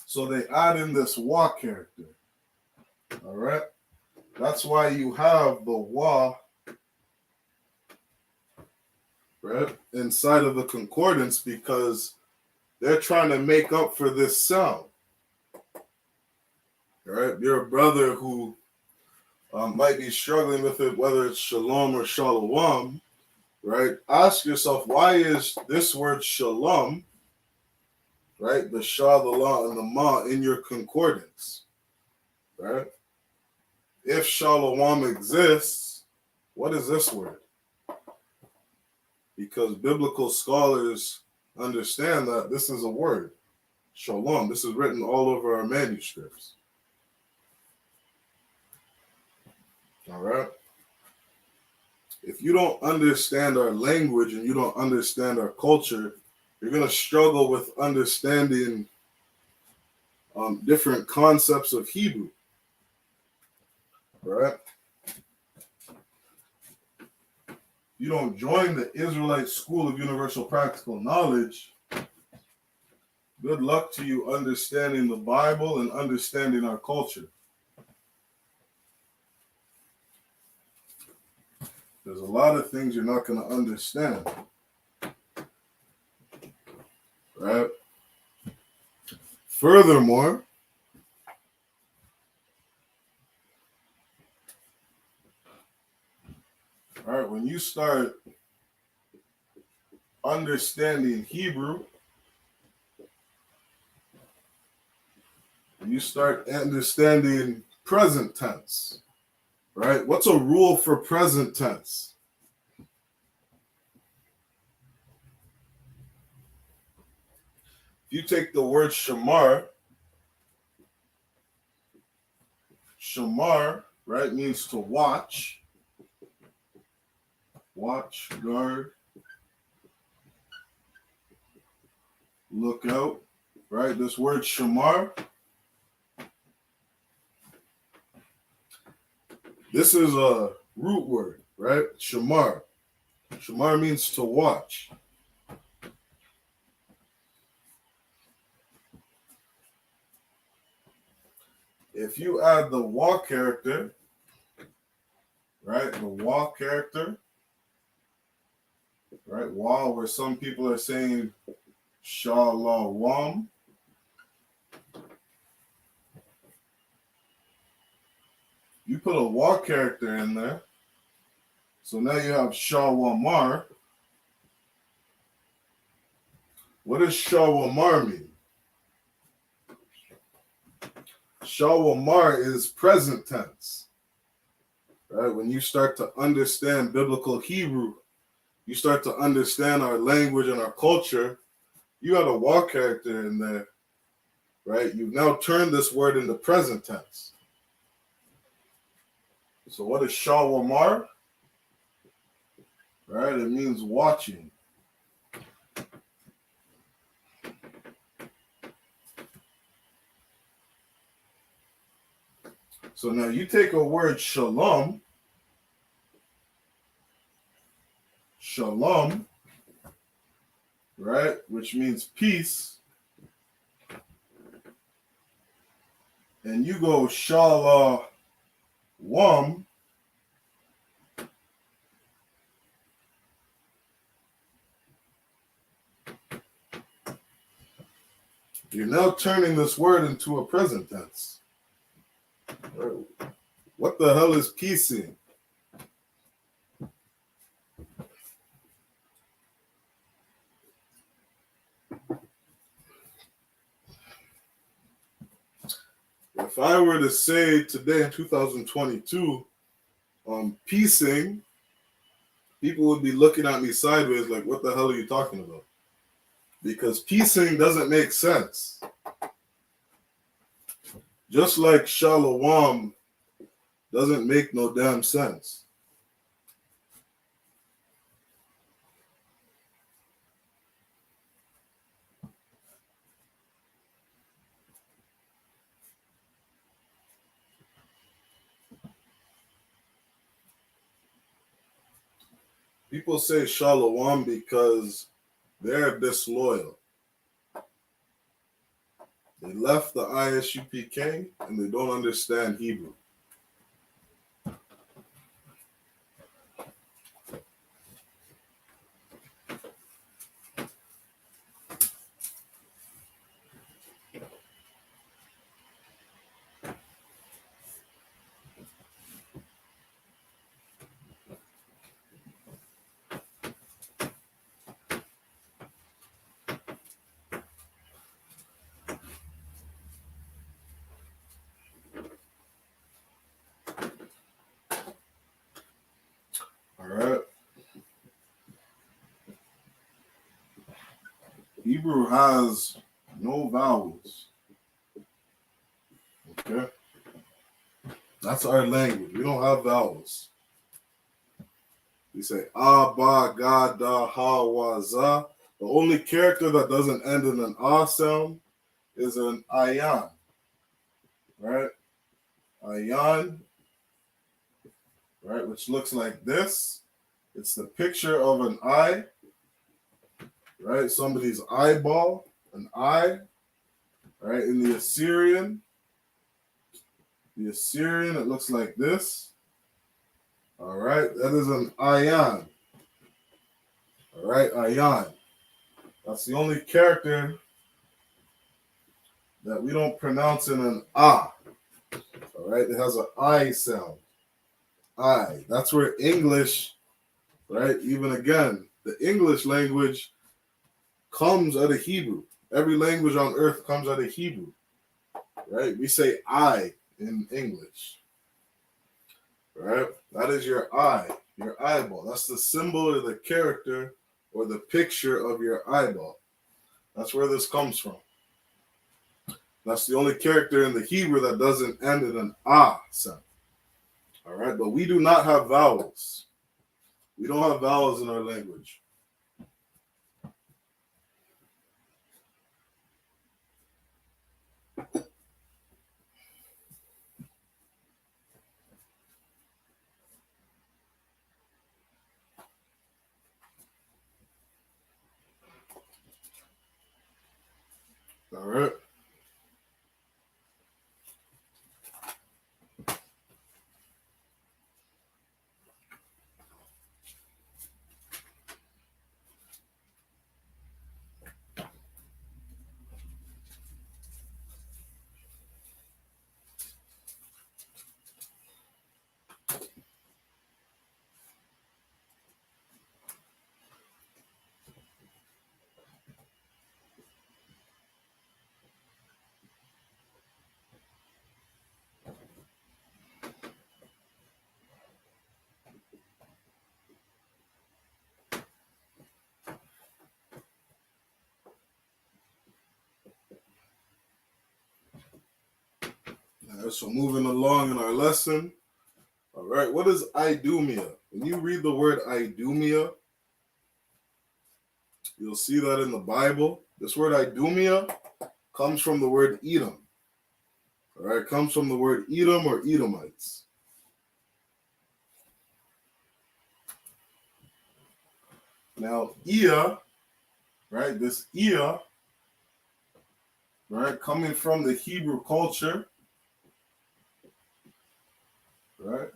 So they add in this wa character. All right? That's why you have the wa, right, inside of the concordance, because they're trying to make up for this sound. All right? You're a brother who might be struggling with it, whether it's shalom or shalom, right? Ask yourself, why is this word shalom, right, the sha, the la, and the ma in your concordance, right? If shalom exists, what is this word? Because biblical scholars understand that this is a word, shalom. This is written all over our manuscripts. All right? If you don't understand our language and you don't understand our culture, you're going to struggle with understanding different concepts of Hebrew. Right? You don't join the Israelite School of Universal Practical Knowledge. Good luck to you understanding the Bible and understanding our culture. There's a lot of things you're not going to understand. Right? Furthermore, all right, when you start understanding Hebrew, you start understanding present tense, right? What's a rule for present tense? If you take the word shamar, right, means to watch, guard, look out, right? This word shamar, this is a root word, right? Shamar. Shamar means to watch. If you add the wa character, right? The wa character, right? Wa, where some people are saying shalawam. You put a wa character in there. So now you have shawamar. What does shawamar mean? Shawamar is present tense. Right? When you start to understand biblical Hebrew, you start to understand our language and our culture, you have a wa character in there, right? You've now turned this word into present tense. So what is shawamar? Right? It means watching. So now you take a word shalom, right? Which means peace. And you go SHALAM, you're now turning this word into a present tense. Right? What the hell is piecing? If I were to say today in 2022, piecing, people would be looking at me sideways like, what the hell are you talking about? Because piecing doesn't make sense. Just like SHALAM doesn't make no damn sense. People say SHALAM because they're disloyal. They left the I.S.U.P.K and they don't understand Hebrew. All right. Hebrew has no vowels. Okay. That's our language. We don't have vowels. We say ah, ba, ga, da, ha, wa, za. The only character that doesn't end in an ah sound is an ayan. Right? Ayan, right, which looks like this. It's the picture of an eye, right? Somebody's eyeball, an eye, right? In the Assyrian, it looks like this. All right, that is an ayan. All right, ayan. That's the only character that we don't pronounce in an ah. All right, it has an I sound. I. That's where English, right? Even again, the English language comes out of Hebrew. Every language on earth comes out of Hebrew, right? We say I in English, right? That is your eye, your eyeball. That's the symbol or the character or the picture of your eyeball. That's where this comes from. That's the only character in the Hebrew that doesn't end in an ah sound. All right, but we do not have vowels. We don't have vowels in our language. All right. All right, so moving along in our lesson. All right, what is idumia? When you read the word idumia, you'll see that in the Bible. This word idumia comes from the word Edom. All right, it comes from the word Edom or Edomites. Now, Ia right? This Ia, right, coming from the Hebrew culture, right?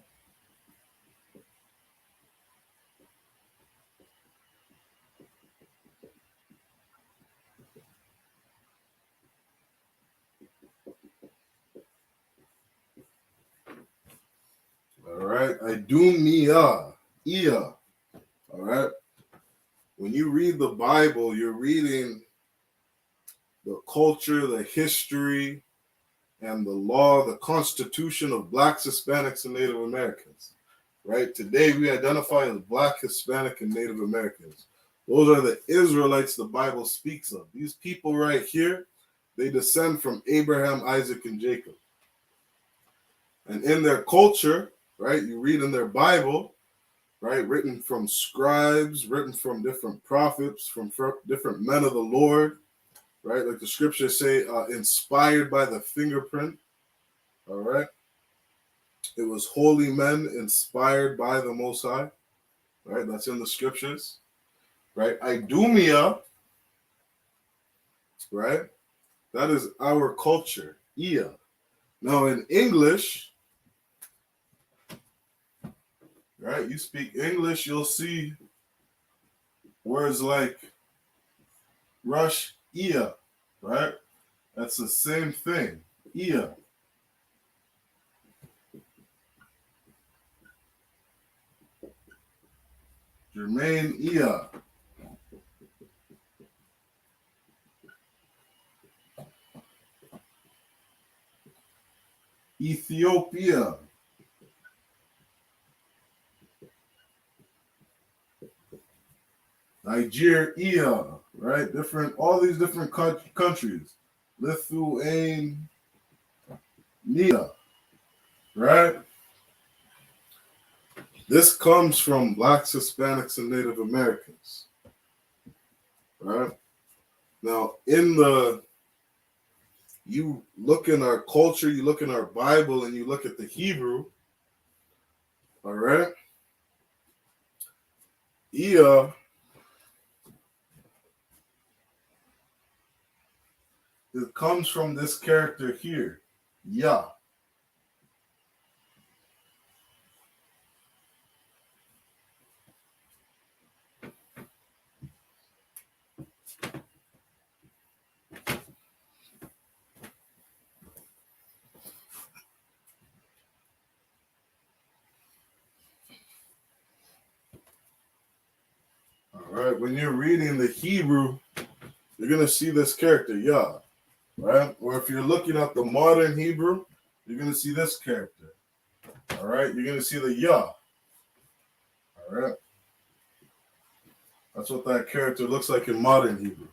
All right, Idumia, Ia, all right? When you read the Bible, you're reading the culture, the history, and the law, the constitution of Blacks, Hispanics, and Native Americans, right? Today, we identify as Black, Hispanic, and Native Americans. Those are the Israelites the Bible speaks of. These people right here, they descend from Abraham, Isaac, and Jacob. And in their culture, right, you read in their Bible, right, written from scribes, written from different prophets, from different men of the Lord, right, like the scriptures say, inspired by the fingerprint, all right. It was holy men inspired by the Most High, right, that's in the scriptures, right. Idumea, right, that is our culture, Ia. Now in English, right, you speak English, you'll see words like rush, Ia, right? That's the same thing, Ia. Jermaine, Ia. Ethiopia. Nigeria, right? Different, all these different countries. Lithuania, right? This comes from Blacks, Hispanics, and Native Americans, right? Now, you look in our culture, you look in our Bible, and you look at the Hebrew, all right? Ia, it comes from this character here, Yah. All right, when you're reading the Hebrew, you're going to see this character, Yah, right? Or if you're looking at the modern Hebrew, you're going to see this character, all right? You're going to see the Yah, all right? That's what that character looks like in modern Hebrew.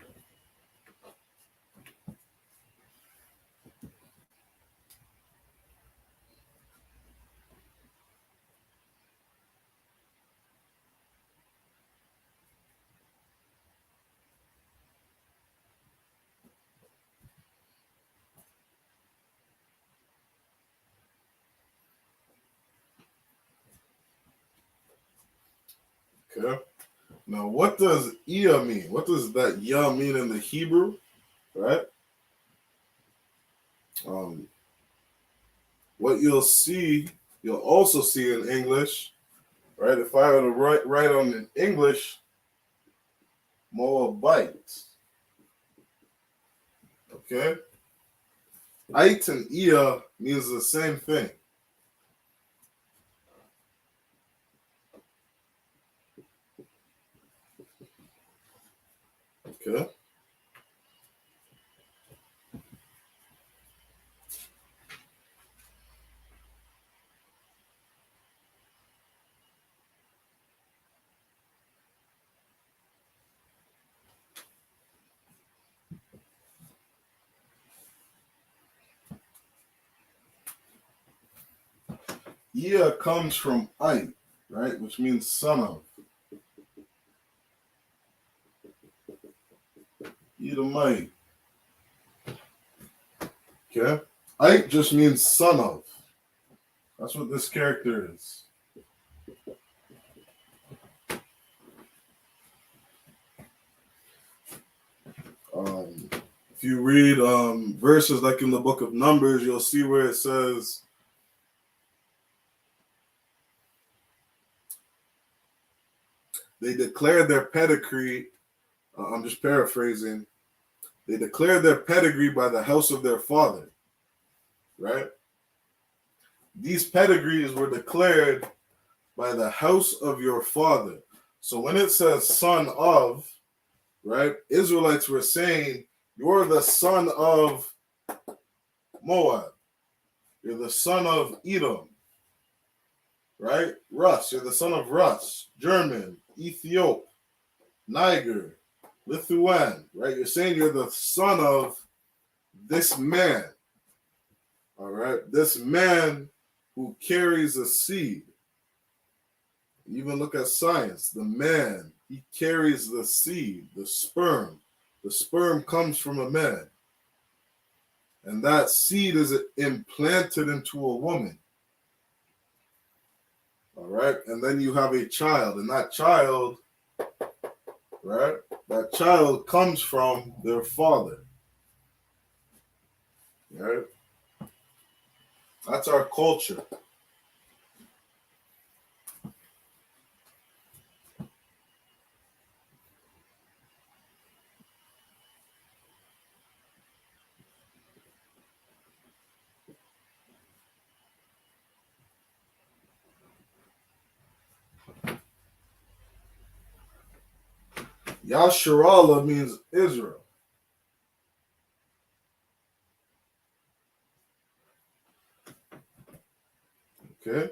Okay. Now, what does Ia mean? What does that Yah mean in the Hebrew, right? What you'll also see in English, right? If I were to write on in English, Moabite. Okay? Ait and Ia means the same thing. Okay? Ia comes from Ait, right? Which means son of. Edomite. Okay? Ait just means son of. That's what this character is. If you read verses like in the book of Numbers, you'll see where it says, they declared their pedigree. I'm just paraphrasing. They declared their pedigree by the house of their father, right? These pedigrees were declared by the house of your father. So when it says son of, right, Israelites were saying, you're the son of Moab. You're the son of Edom, right? Russ, you're the son of Russ, German, Ethiop, Niger, Lithuan, right? You're saying you're the son of this man, all right? This man who carries a seed. Even look at science. The man, he carries the seed, the sperm. The sperm comes from a man. And that seed is implanted into a woman. All right? And then you have a child. And that child, right? That child comes from their father. Right? That's our culture. Yasharallah means Israel. Okay?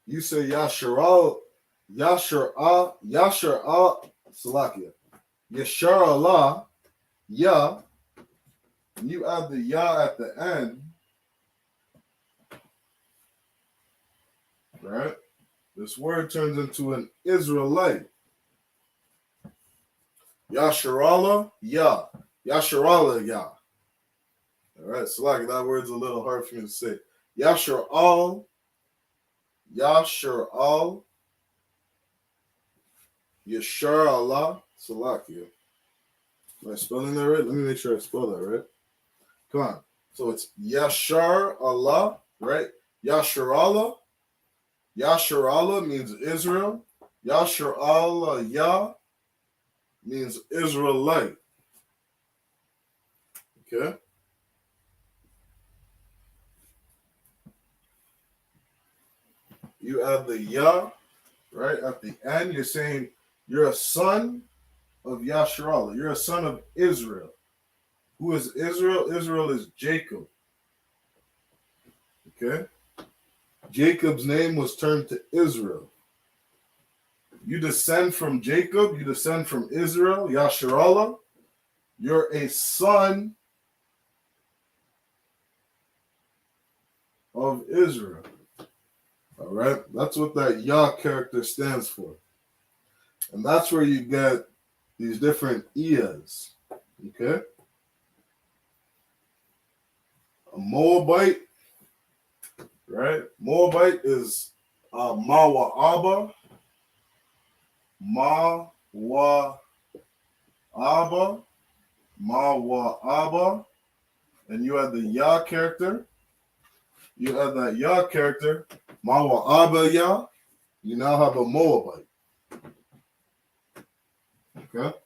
You say Yasharallah, Salakia. Yasharallah, Yah, and you add the Yah at the end, right? This word turns into an Israelite. Yasharallah, Yah. Yasharallah, Yah. All right, Salaki, that word's a little hard for me to say. Yasharal, Yasharal, Yashar Allah, Salaki. Am I spelling that right? Let me make sure I spell that right. Come on. So it's Yashar Allah, right? Yashar Allah. Yashar Allah means Israel. Yashar Allah Yah means Israelite. Okay? You add the Yah, right, at the end. You're saying you're a son of Yashar Allah. You're a son of Israel. Who is Israel? Israel is Jacob. Okay? Jacob's name was turned to Israel. You descend from Jacob, you descend from Israel, Yasharallah. You're a son of Israel. All right? That's what that Yah character stands for. And that's where you get these different Iyas. Okay? A Moabite, right? Moabite is Mawa'aba. Mawa'aba. And you add the Yah character. You add that Yah character, Mawa'aba Yah. You now have a Moabite. Okay?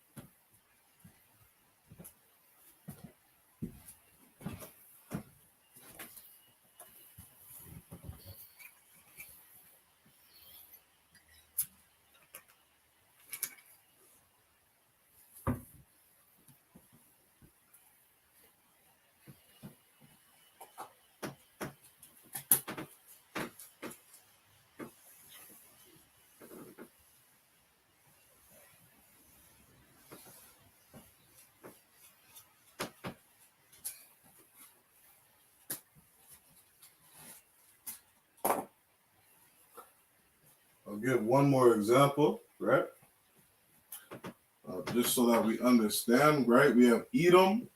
I'll give one more example, right? Just so that we understand, right? We have Edom.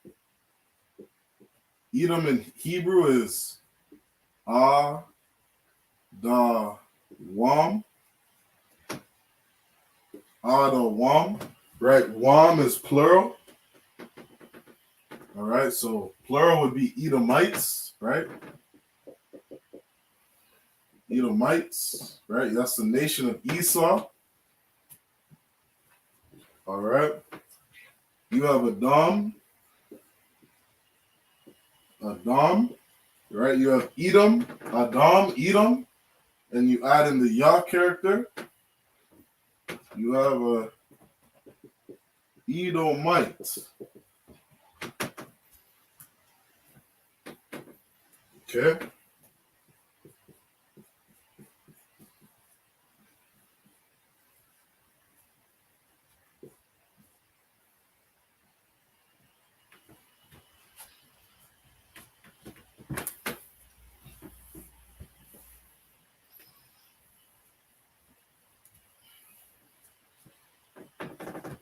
Edom in Hebrew is Adawam. Adawam, right? Wam is plural. All right, so plural would be Edomites, right? Edomites, right? That's the nation of Esau. All right. You have Adam, right? You have Edom, Edom, and you add in the Yah character. You have a Edomite. Okay.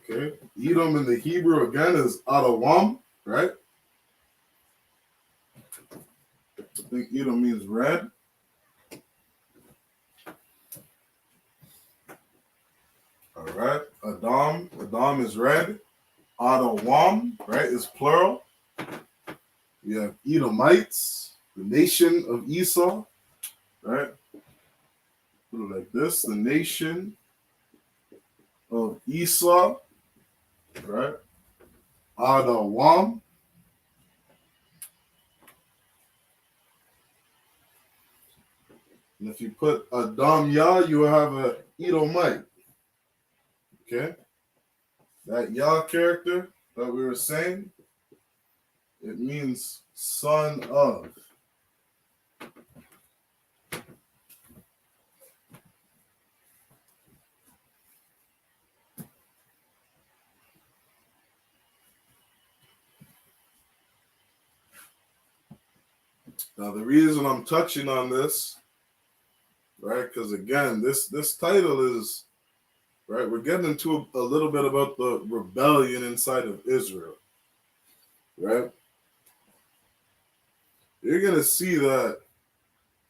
Okay. Edom in the Hebrew again is Adawam, right? I think Edom means red. All right. Adam is red. Adawam, right, is plural. You have Edomites, the nation of Esau, right? Put it like this: the nation of Esau, right? Adawam. And if you put Adam Yah, you will have a Edomite. Okay? That Yah character that we were saying, it means son of. Now the reason I'm touching on this, right? Because again, this title is right. We're getting into a little bit about the rebellion inside of Israel, right? You're gonna see that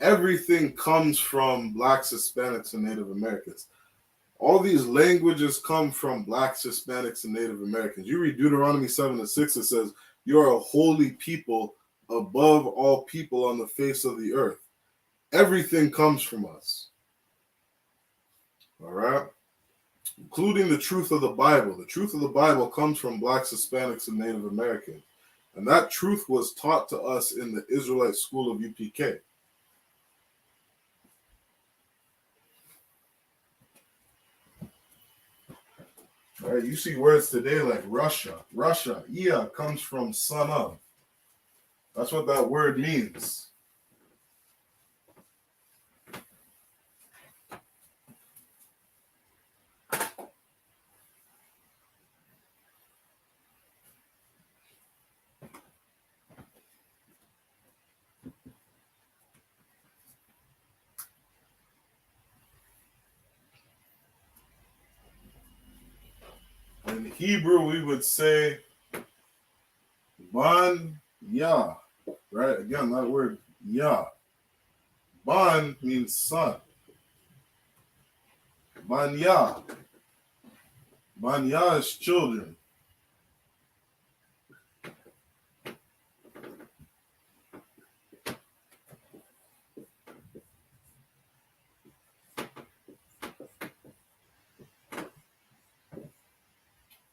everything comes from Blacks, Hispanics, and Native Americans. All these languages come from Blacks, Hispanics, and Native Americans. You read Deuteronomy 7:6, it says, "You are a holy people above all people on the face of the earth." Everything comes from us. All right? Including the truth of the Bible. The truth of the Bible comes from Blacks, Hispanics, and Native Americans. And that truth was taught to us in the Israelite school of UPK. All right, you see words today like Russia. Ia comes from son of. That's what that word means. In Hebrew, we would say Ban Yah, right? Again, that word Yah. Ban means son. Ban Yah. Ban Yah is children.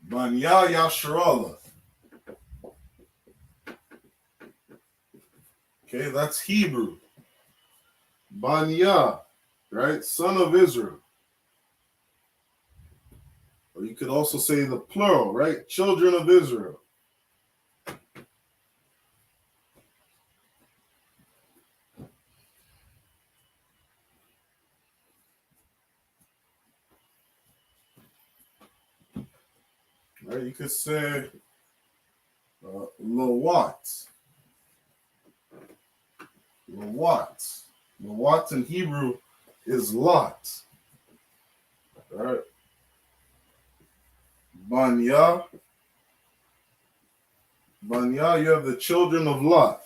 Ban Yah Yasharallah. Okay, that's Hebrew. Ban Yah, right? Son of Israel. Or you could also say the plural, right? Children of Israel. Right? You could say Lawat. Lawat. Lawat in Hebrew is Lot. All right. Banya. Banya, you have the children of Lot.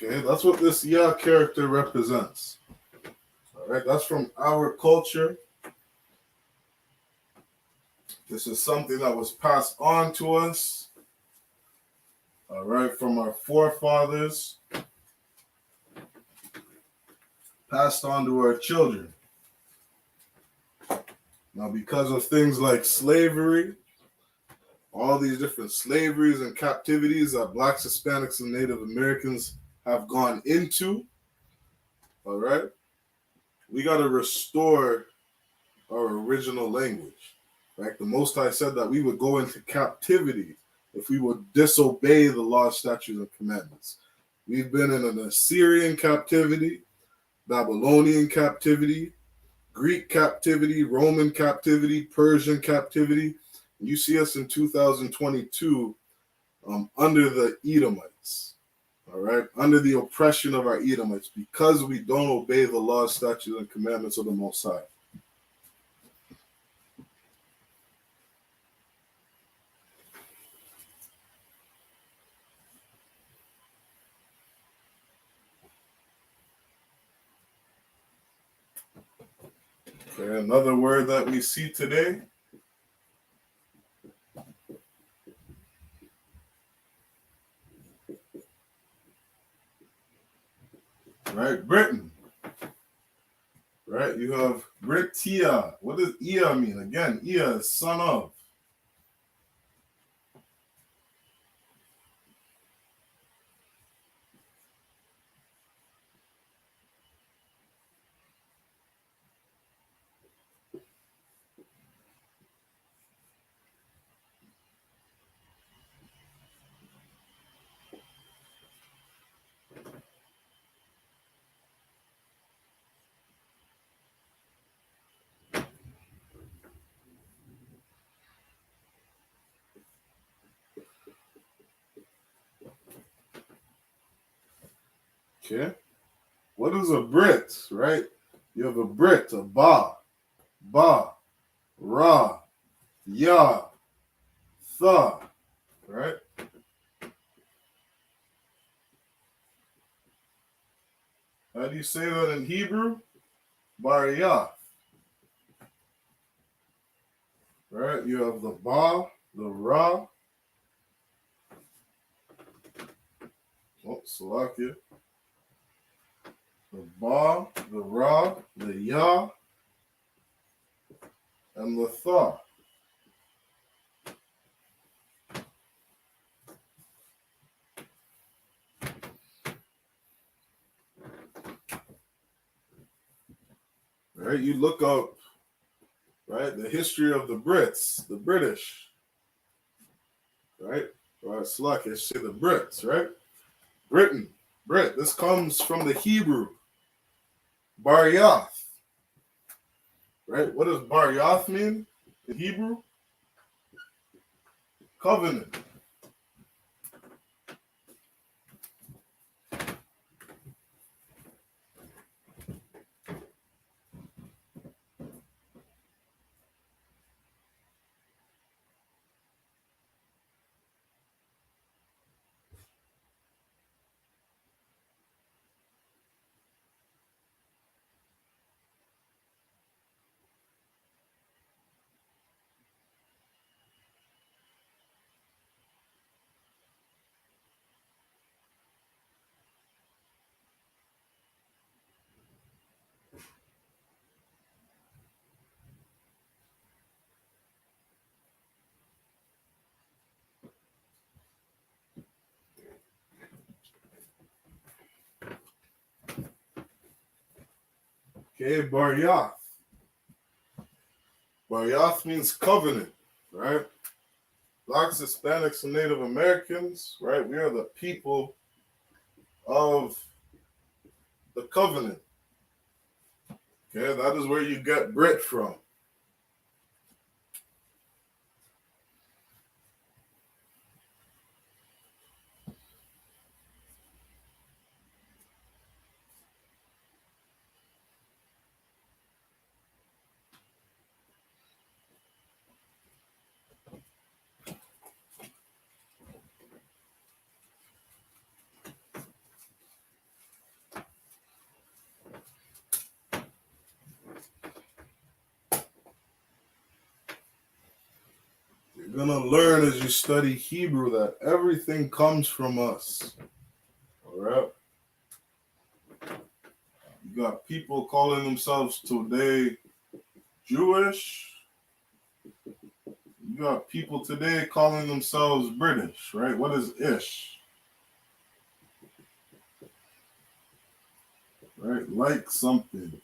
Okay, that's what this Yah character represents. All right, that's from our culture. This is something that was passed on to us, all right, from our forefathers, passed on to our children. Now, because of things like slavery, all these different slaveries and captivities that Blacks, Hispanics, and Native Americans have gone into, all right, we got to restore our original language. Right? The Most High said that we would go into captivity if we would disobey the law, statutes, and commandments. We've been in an Assyrian captivity, Babylonian captivity, Greek captivity, Roman captivity, Persian captivity. You see us in 2022 under the Edomites, all right, under the oppression of our Edomites because we don't obey the law, statutes, and commandments of the Most High. Okay, another word that we see today, right? Britain, right? You have Britia. What does Ia mean? Again, Ia is son of. Okay. What is a Brit, right? You have a Brit, a Ba, Ra, Ya, Tha, right? How do you say that in Hebrew? Bariyah, right? You have the Ba, the Ra, Salakia, the Ba, the Ra, the Ya, and the Tha. Right? You look up, right, the history of the Brits, the British, right? Or Slack, I say the Brits, right? Britain, Brit. This comes from the Hebrew, Bar Yath, right? What does Bar Yath mean in Hebrew? Covenant. Okay, Bar Yath. Bar Yath means covenant, right? Blacks, Hispanics, and Native Americans, right? We are the people of the covenant. Okay, that is where you get Brit from. You're going to learn as you study Hebrew that everything comes from us. All right? You got people calling themselves today Jewish. You got people today calling themselves British, right? What is ish? Right? Like something.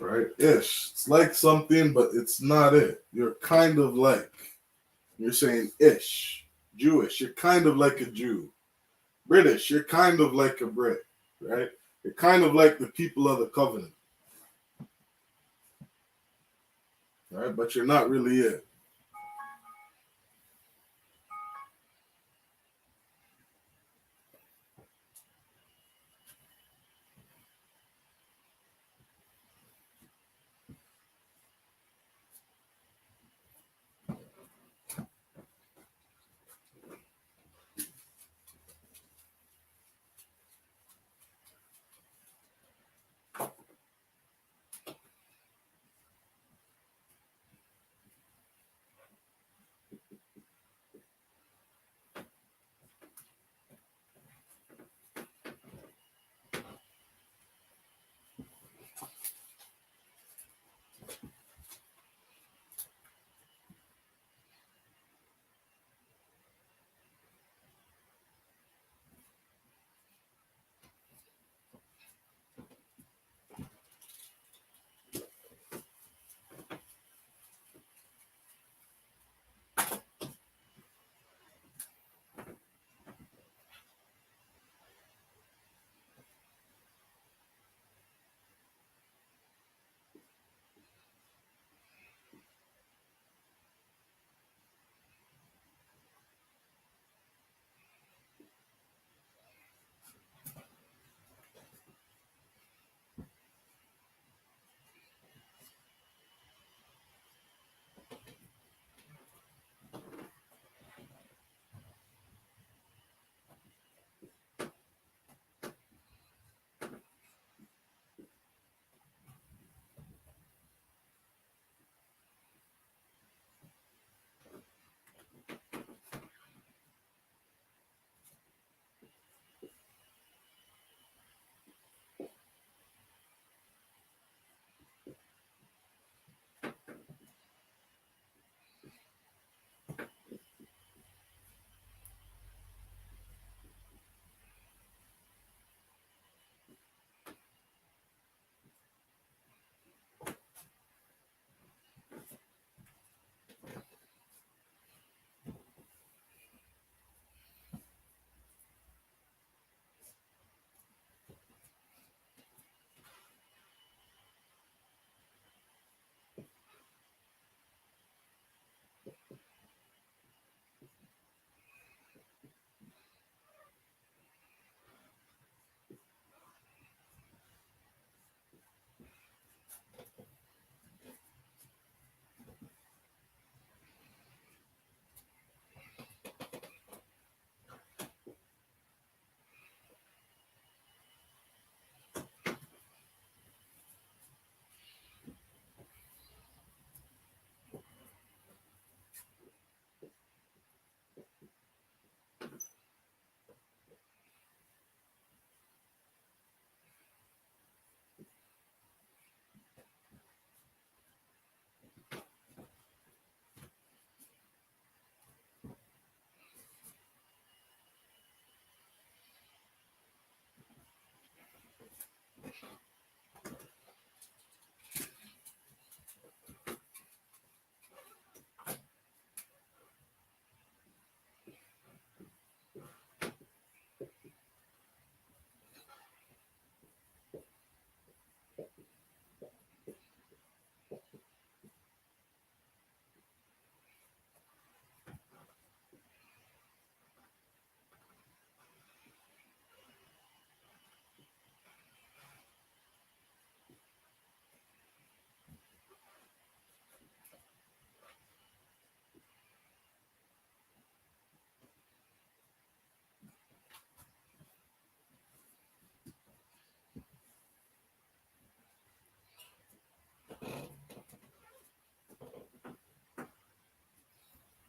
Right? Ish. It's like something, but it's not it. You're kind of like. You're saying ish. Jewish. You're kind of like a Jew. British. You're kind of like a Brit. Right? You're kind of like the people of the covenant. Right? But you're not really it.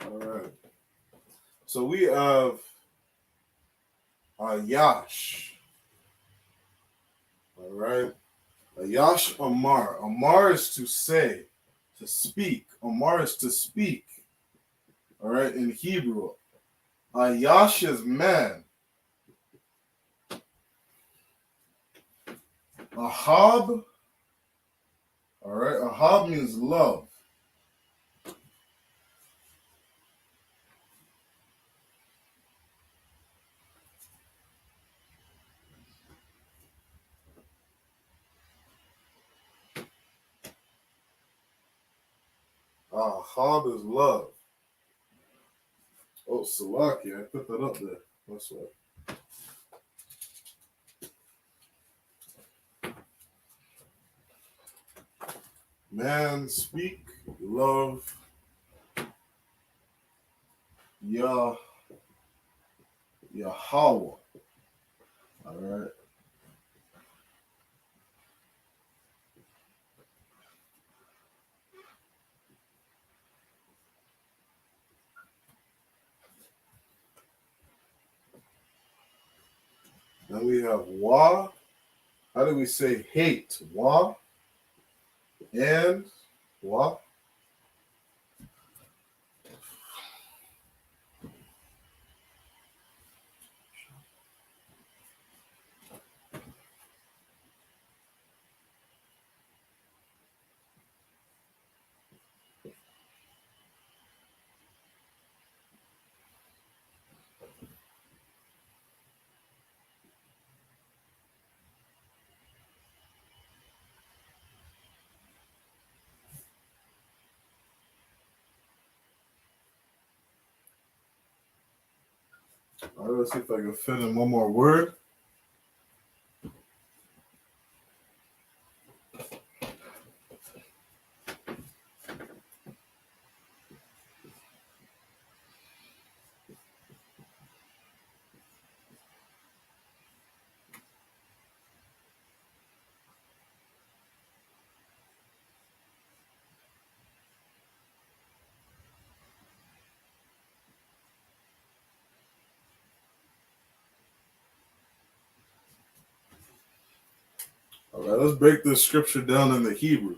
All right. So we have Yash. All right. Yash Amar. Amar is to say, to speak. Amar is to speak. All right. In Hebrew. Yash is man. Ahab. All right. Ahab means love. Ahab is love. Oh, Salaki. I put that up there. That's right. Man, speak, love, Yah, Yahweh. All right. Then we have Wa. How do we say hate? Wa and Wa. All right, let's see if I can fit in one more word. All right, let's break this scripture down in the Hebrew.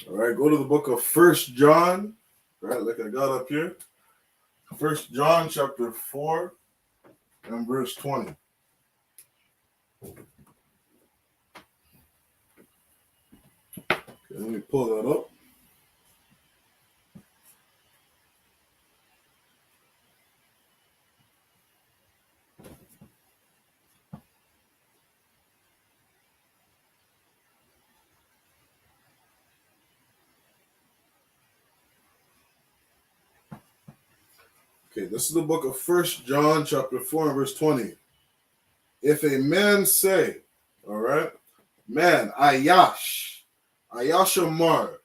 All right, go to the book of 1 John, right, like I got up here. 1 John chapter 4 and verse 20. Okay, let me pull that up. Okay, this is the book of 1 John chapter 4 and verse 20. If a man say, all right, man, Ayash Amar,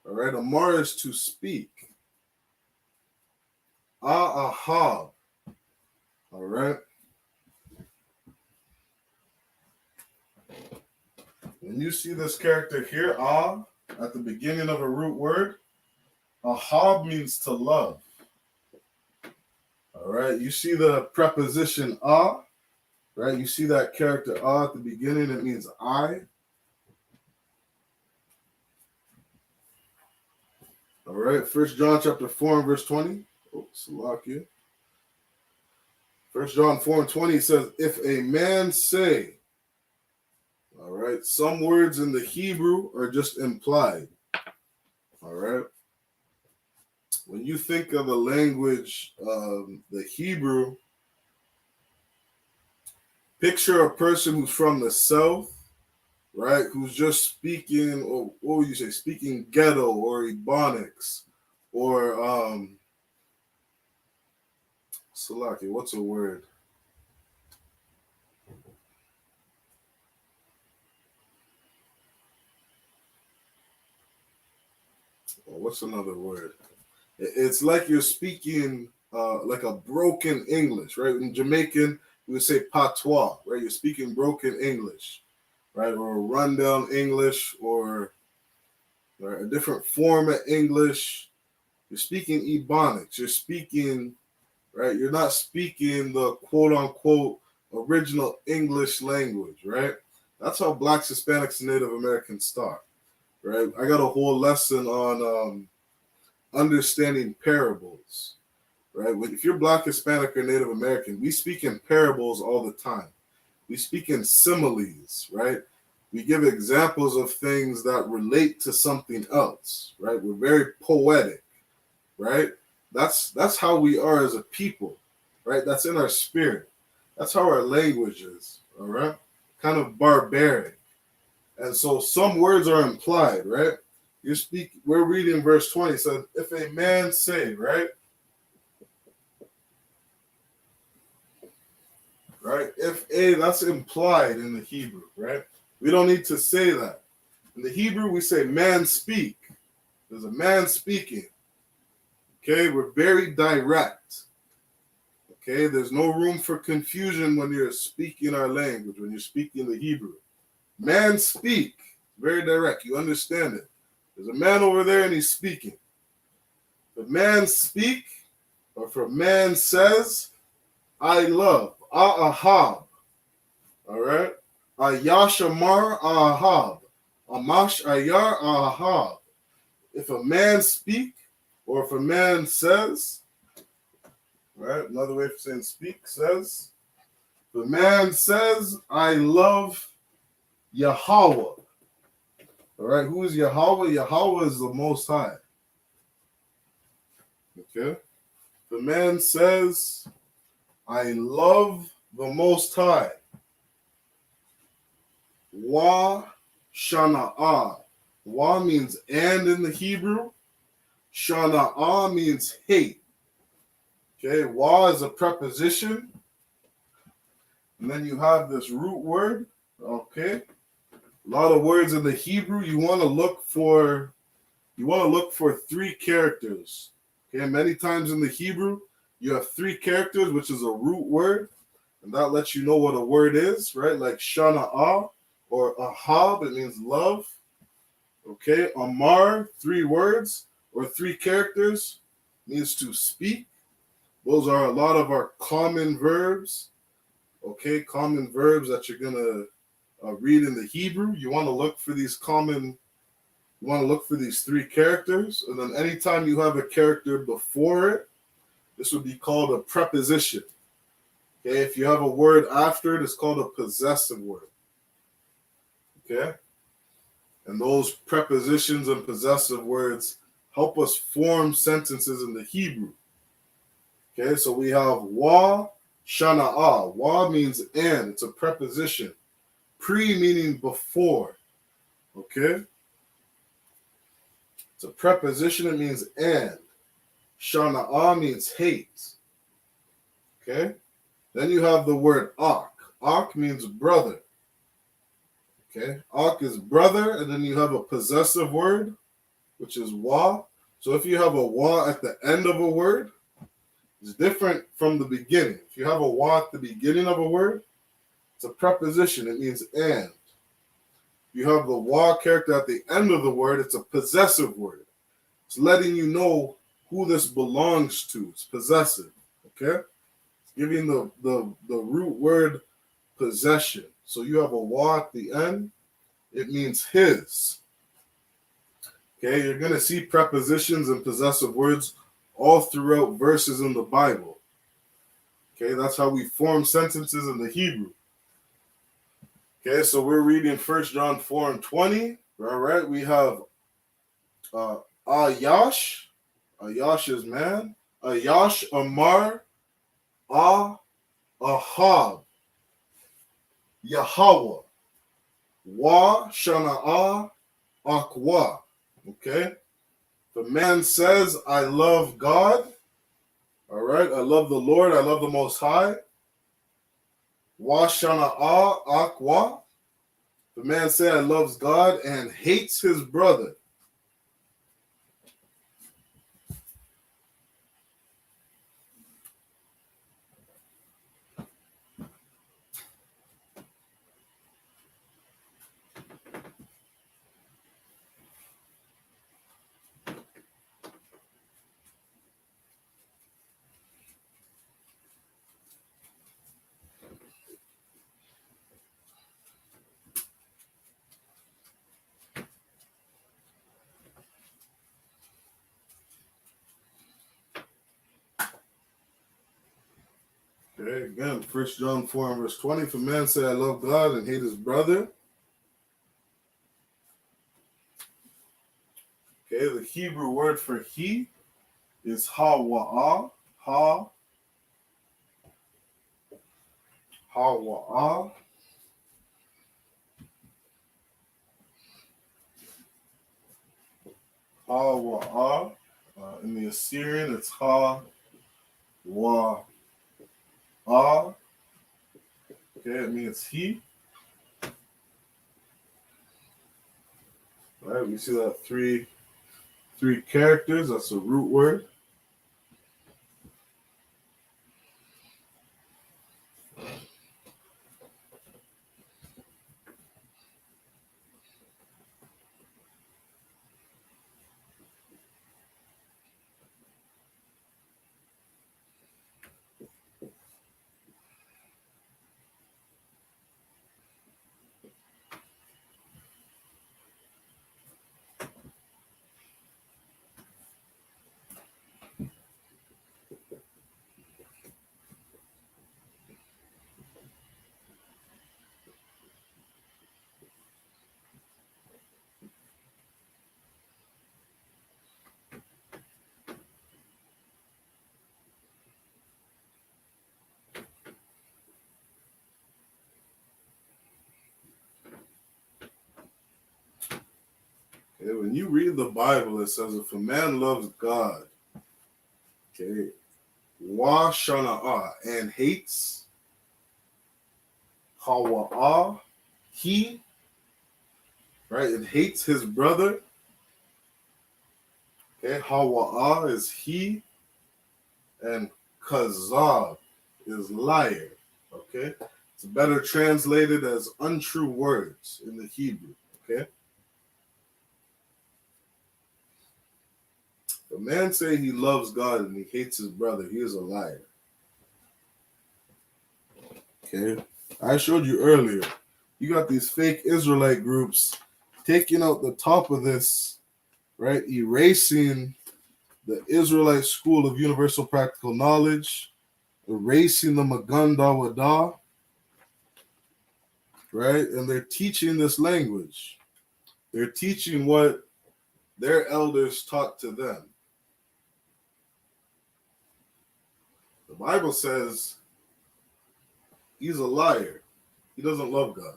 all right, Amar is to speak. Ahab, all right. When you see this character here, at the beginning of a root word, Ahab means to love. All right, you see the preposition right? You see that character at the beginning, it means I. All right, 1 John chapter 4 and verse 20. Oh, Salakia. 1 John 4 and 20 says, if a man say, all right, some words in the Hebrew are just implied. All right. When you think of the language, the Hebrew, picture a person who's from the South, right? Who's just speaking, or what would you say, speaking ghetto or Ebonics or Salaki, what's a word? What's another word? It's like you're speaking like a broken English, right? In Jamaican, we would say patois, right? You're speaking broken English, right? Or rundown English, or a different form of English, You're speaking Ebonics. You're speaking, right? You're not speaking the quote unquote original English language, right? That's how Blacks, Hispanics, and Native Americans start, right? I got a whole lesson on understanding parables, right? If you're Black, Hispanic, or Native American, we speak in parables all the time. We speak in similes, right? We give examples of things that relate to something else, right? We're very poetic, right? That's how we are as a people, right? That's in our spirit. That's how our language is, all right? Kind of barbaric. And so some words are implied, right? We're reading verse 20. It says, if a man say, right? Right? That's implied in the Hebrew, right? We don't need to say that. In the Hebrew, we say man speak. There's a man speaking. Okay, we're very direct. Okay, there's no room for confusion when you're speaking our language, when you're speaking the Hebrew. Man speak, very direct. You understand it. There's a man over there and he's speaking. The man speak, or if a man says, I love, ahab. All right? Ayashamar ahab. Amash ayar ahab. If a man speak, or if a man says, right? Another way for saying speak says, the man says, I love Yahweh. All right, who is Yahweh? Yahweh is the Most High. Okay? The man says, I love the Most High. Wa shana'ah. Wa means and in the Hebrew. Shana'ah means hate. Okay, wa is a preposition. And then you have this root word. Okay. A lot of words in the Hebrew, you want to look for three characters. Okay, many times in the Hebrew, you have three characters, which is a root word, and that lets you know what a word is, right? Like shana'ah or ahab, it means love. Okay, amar, three words or three characters, means to speak. Those are a lot of our common verbs. Okay, common verbs that you're gonna read in the Hebrew. You want to look for these three characters, and then anytime you have a character before it, this would be called a preposition. Okay, if you have a word after it, it's called a possessive word. Okay, and those prepositions and possessive words help us form sentences in the Hebrew. Okay, so we have wa shana'ah. Wa means and, it's a preposition. Pre meaning before. Okay, it's a preposition, it means and. Shana'ah means hate. Okay, then you have the word ak. Ak means brother. Okay, ak is brother, and then you have a possessive word, which is wa. So if you have a wa at the end of a word, it's different from the beginning. If you have a wa at the beginning of a word, it's a preposition. It means and. You have the wa character at the end of the word, it's a possessive word. It's letting you know who this belongs to. It's possessive. Okay? It's giving the root word possession. So you have a wa at the end, it means his. Okay, you're going to see prepositions and possessive words all throughout verses in the Bible. Okay, that's how we form sentences in the Hebrew. Okay, so we're reading 1 John 4 and 20. All right, we have Ayash. Ayash is man. Ayash Amar Ahab. Yahweh. Wa Shana'ah Akwa. Okay, the man says, I love God. All right, I love the Lord. I love the Most High. Wa Shana'ah Akwa. The man said, I loves God and hates his brother. Okay, again, 1 John 4 and verse 20. If a man say, I love God and hate his brother. Okay, the Hebrew word for he is ha-wa-ah. Ha-wa-ah. Ha-wa-ah. In the Assyrian, it's ha-wa-ah. Okay, it means he. All right, we see that three characters. That's a root word. Okay, when you read the Bible, it says if a man loves God, okay, wa-shana-ah, and hates ha-wa-ah, he, right, and hates his brother. Okay, ha-wa-ah is he, and kazab is liar. Okay, it's better translated as untrue words in the Hebrew. Okay, if a man say he loves God and he hates his brother, he is a liar. Okay, I showed you earlier. You got these fake Israelite groups taking out the top of this, right? Erasing the Israelite school of universal practical knowledge, erasing the Maganda Wada, right? And they're teaching this language. They're teaching what their elders taught to them. The Bible says he's a liar. He doesn't love God.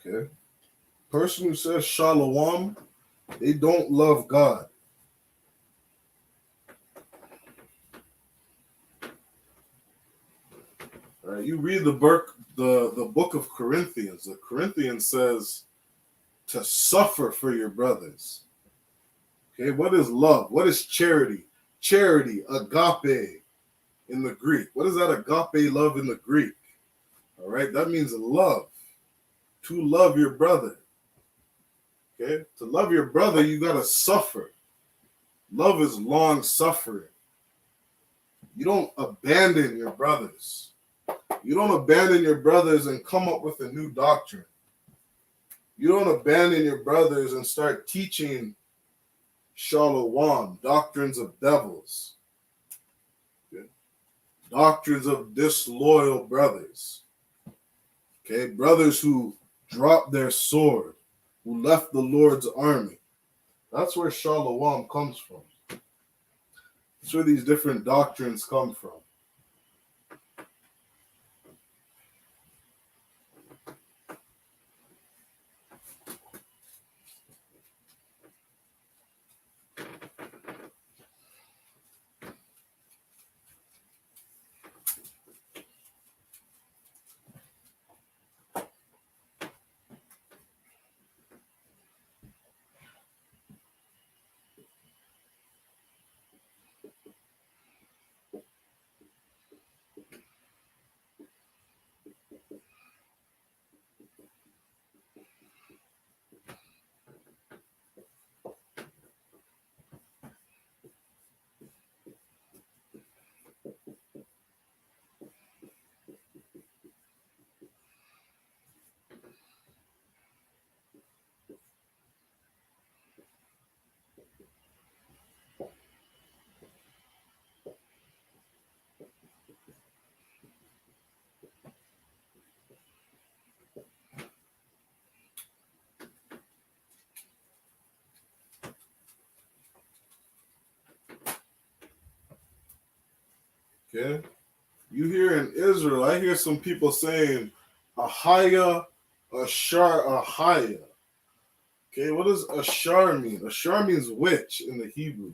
Okay? Person who says shalom, they don't love God. All right, you read the book of Corinthians. The Corinthians says to suffer for your brothers. Okay, what is love? What is charity? Charity, agape in the Greek. What is that agape love in the Greek? All right, that means love. To love your brother. Okay, to love your brother, you got to suffer. Love is long suffering. You don't abandon your brothers. You don't abandon your brothers and come up with a new doctrine. You don't abandon your brothers and start teaching shalom, doctrines of devils, okay? Doctrines of disloyal brothers, okay? Brothers who dropped their sword, who left the Lord's army. That's where shalom comes from. That's where these different doctrines come from. Okay? You hear in Israel, I hear some people saying Ahaya, Ashar, Ahaya. Okay, what does Ashar mean? Ashar means witch in the Hebrew.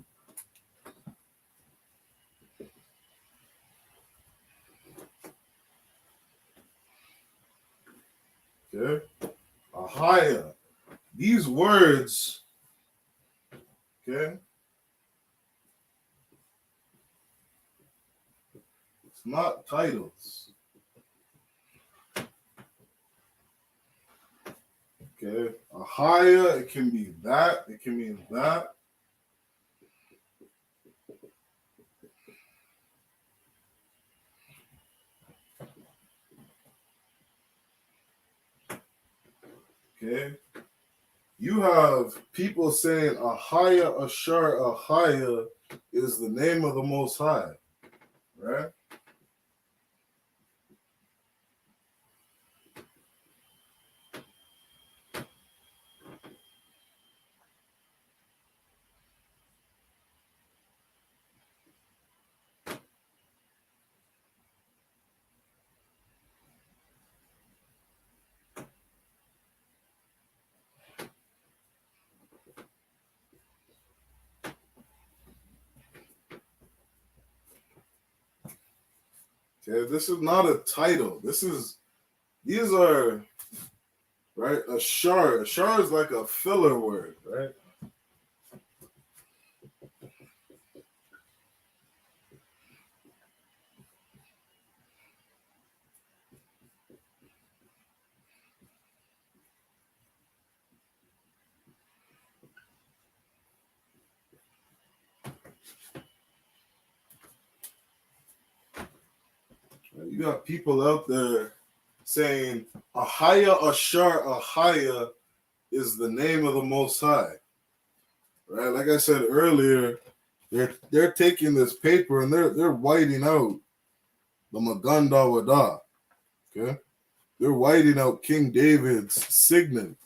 Okay? Ahaya. These words, okay, it's not titles. Okay? Ahaya, it can be that, it can mean that. Okay? You have people saying Ahaya, Ashar, Ahaya is the name of the Most High, right? Okay, this is not a title. These are, right? Ashar. Ashar is like a filler word, right? You got people out there saying Ahaya, Ashar, Ahaya is the name of the Most High, right? Like I said earlier, they're taking this paper and they're whiting out the Maganda Wada, okay? They're whiting out King David's signet.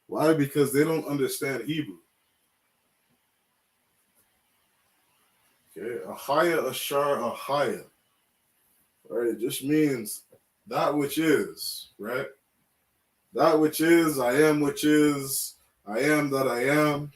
Why? Because they don't understand Hebrew. Okay, Ahaya, Ashar, Ahaya. Right? It just means that which is, right? That which is, I am which is, I am that I am.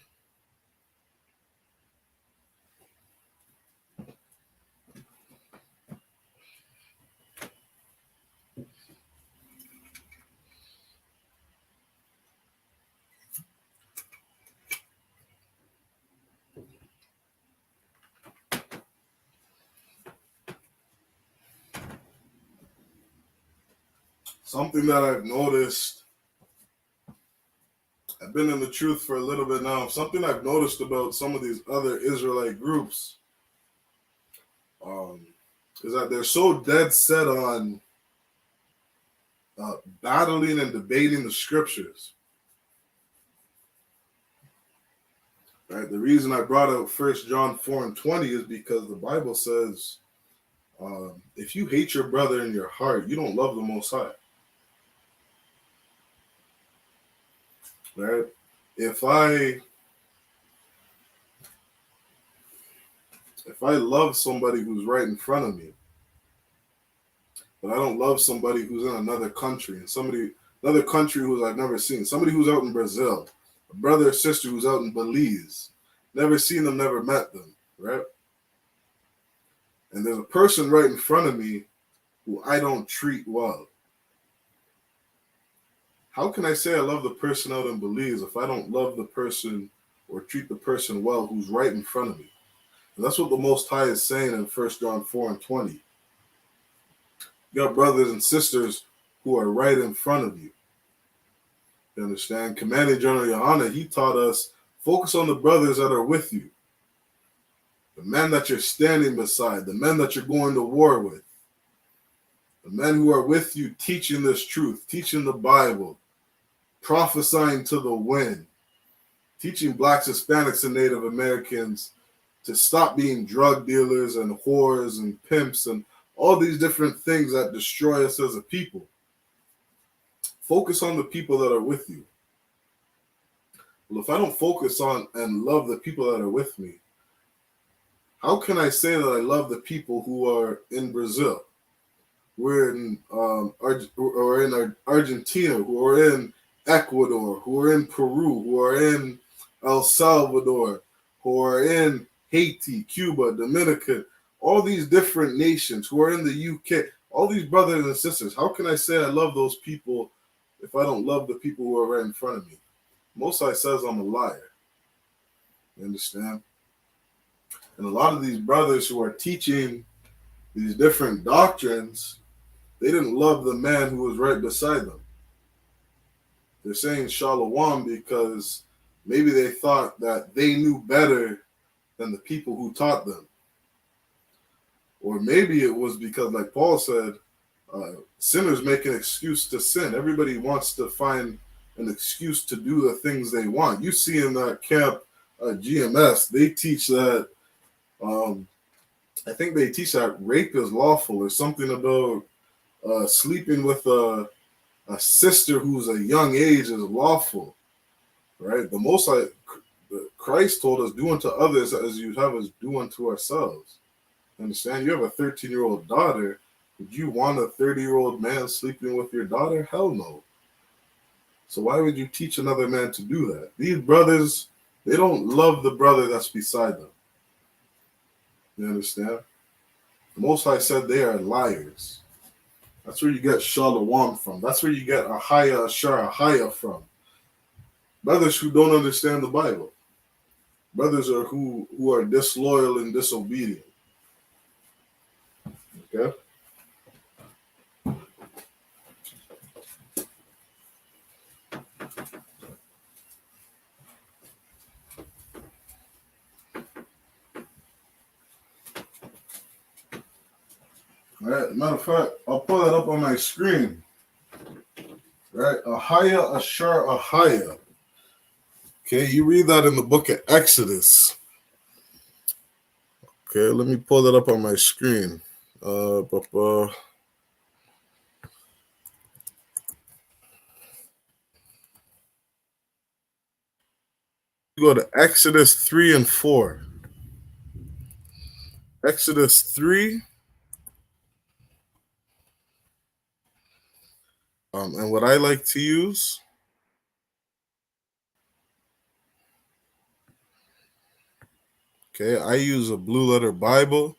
Something that I've noticed, I've been in the truth for a little bit now. Something I've noticed about some of these other Israelite groups is that they're so dead set on battling and debating the scriptures. Right? The reason I brought out 1 John 4:20 is because the Bible says, if you hate your brother in your heart, you don't love the Most High. Right? If I love somebody who's right in front of me, but I don't love somebody who's in another country and another country who I've never seen, somebody who's out in Brazil, a brother or sister who's out in Belize, never seen them, never met them, right? And there's a person right in front of me who I don't treat well. How can I say I love the person out in Belize if I don't love the person or treat the person well who's right in front of me? And that's what the Most High is saying in 1 John 4:20. You got brothers and sisters who are right in front of you. You understand? Commanding General YAHANNA, he taught us, focus on the brothers that are with you. The men that you're standing beside, the men that you're going to war with. The men who are with you teaching this truth, teaching the Bible, prophesying to the wind, teaching blacks, Hispanics, and Native Americans to stop being drug dealers and whores and pimps and all these different things that destroy us as a people. Focus on the people that are with you. Well, if I don't focus on and love the people that are with me, How can I say that I love the people who are in Brazil, who are in Argentina, who are in Ecuador, who are in Peru, who are in El Salvador, who are in Haiti, Cuba, Dominica, all these different nations, who are in the UK, all these brothers and sisters? How can I say I love those people if I don't love the people who are right in front of me? Most High says I'm a liar. You understand? And a lot of these brothers who are teaching these different doctrines, they didn't love the man who was right beside them. They're saying Shalom because maybe they thought that they knew better than the people who taught them. Or maybe it was because, like Paul said, sinners make an excuse to sin. Everybody wants to find an excuse to do the things they want. You see in that camp, GMS, they teach that, I think they teach that rape is lawful or something about sleeping with a sister who's a young age is lawful, right? The Most High, Christ told us, do unto others as you'd have us do unto ourselves. Understand? You have a 13-year-old daughter. Would you want a 30-year-old man sleeping with your daughter? Hell no. So why would you teach another man to do that? These brothers, they don't love the brother that's beside them. You understand? The Most High said they are liars. That's where you get Shalom from. That's where you get Ahaya, Ashar, Ahaya from. Brothers who don't understand the Bible. Brothers are who are disloyal and disobedient. Okay? All right, matter of fact, I'll pull that up on my screen. Right? Ahaya, Ashar, Ahaya. Okay, you read that in the book of Exodus. Okay, let me pull that up on my screen. You go to Exodus 3 and 4. Exodus 3. And what I like to use, okay, I use a Blue Letter Bible.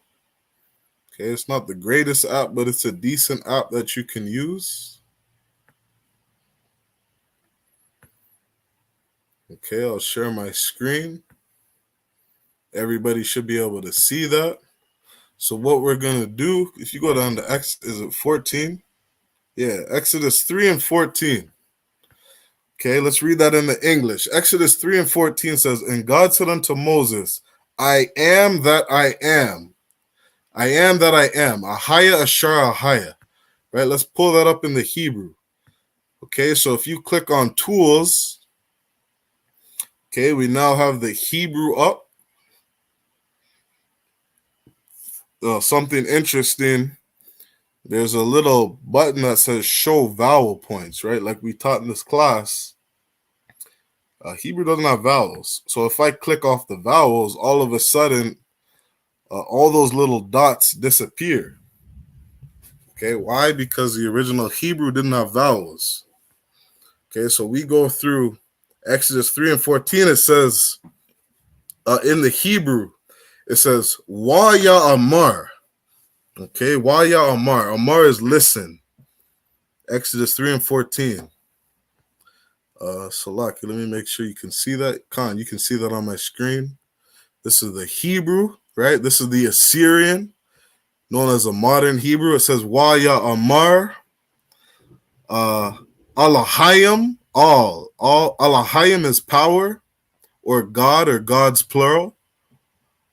Okay, it's not the greatest app, but it's a decent app that you can use. Okay, I'll share my screen. Everybody should be able to see that. So what we're going to do, if you go down to is it 14? Yeah, Exodus 3 and 14. Okay, let's read that in the English. Exodus 3 and 14 says, and God said unto Moses, I am that I am. I am that I am. Ahaya, Ashar, Ahaya. Right, let's pull that up in the Hebrew. Okay, so if you click on tools, okay, we now have the Hebrew up. Something interesting. There's a little button that says show vowel points, right? Like we taught in this class. Hebrew doesn't have vowels. So if I click off the vowels, all of a sudden, all those little dots disappear. Okay, why? Because the original Hebrew didn't have vowels. Okay, so we go through Exodus 3 and 14. It says, in the Hebrew, it says, Waya Amar. Okay, Waya Amar. Amar is listen. Exodus 3 and 14. Salaki, let me make sure you can see that. Khan, you can see that on my screen. This is the Hebrew, right? This is the Assyrian, known as a modern Hebrew. It says, Waya Amar. Alahayim, all. Alahayim is power, or God, or God's plural.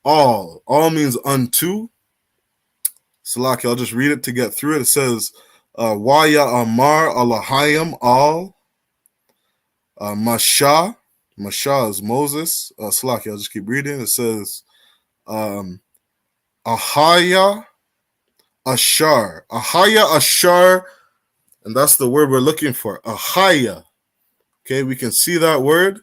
All. All means unto. Salaki, I'll just read it to get through it. It says, Waya Amar Alahayim, all. Masha. Masha is Moses. Salaki, I'll just keep reading. It says, Ahaya Ashar. Ahaya Ashar. And that's the word we're looking for. Ahaya. Okay, we can see that word.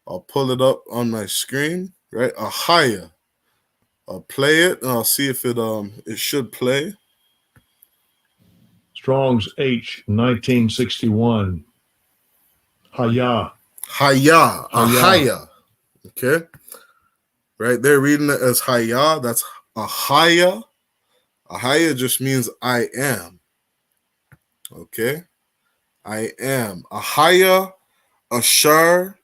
I'll pull it up on my screen. Right? Ahaya. play it, and I'll see if it should play. Strong's H 1961. Haya. Haya, ahaya. Okay. Right, they're reading it as haya. That's ahaya. Ahaya just means I am. Okay. I am. Ahaya, ashar,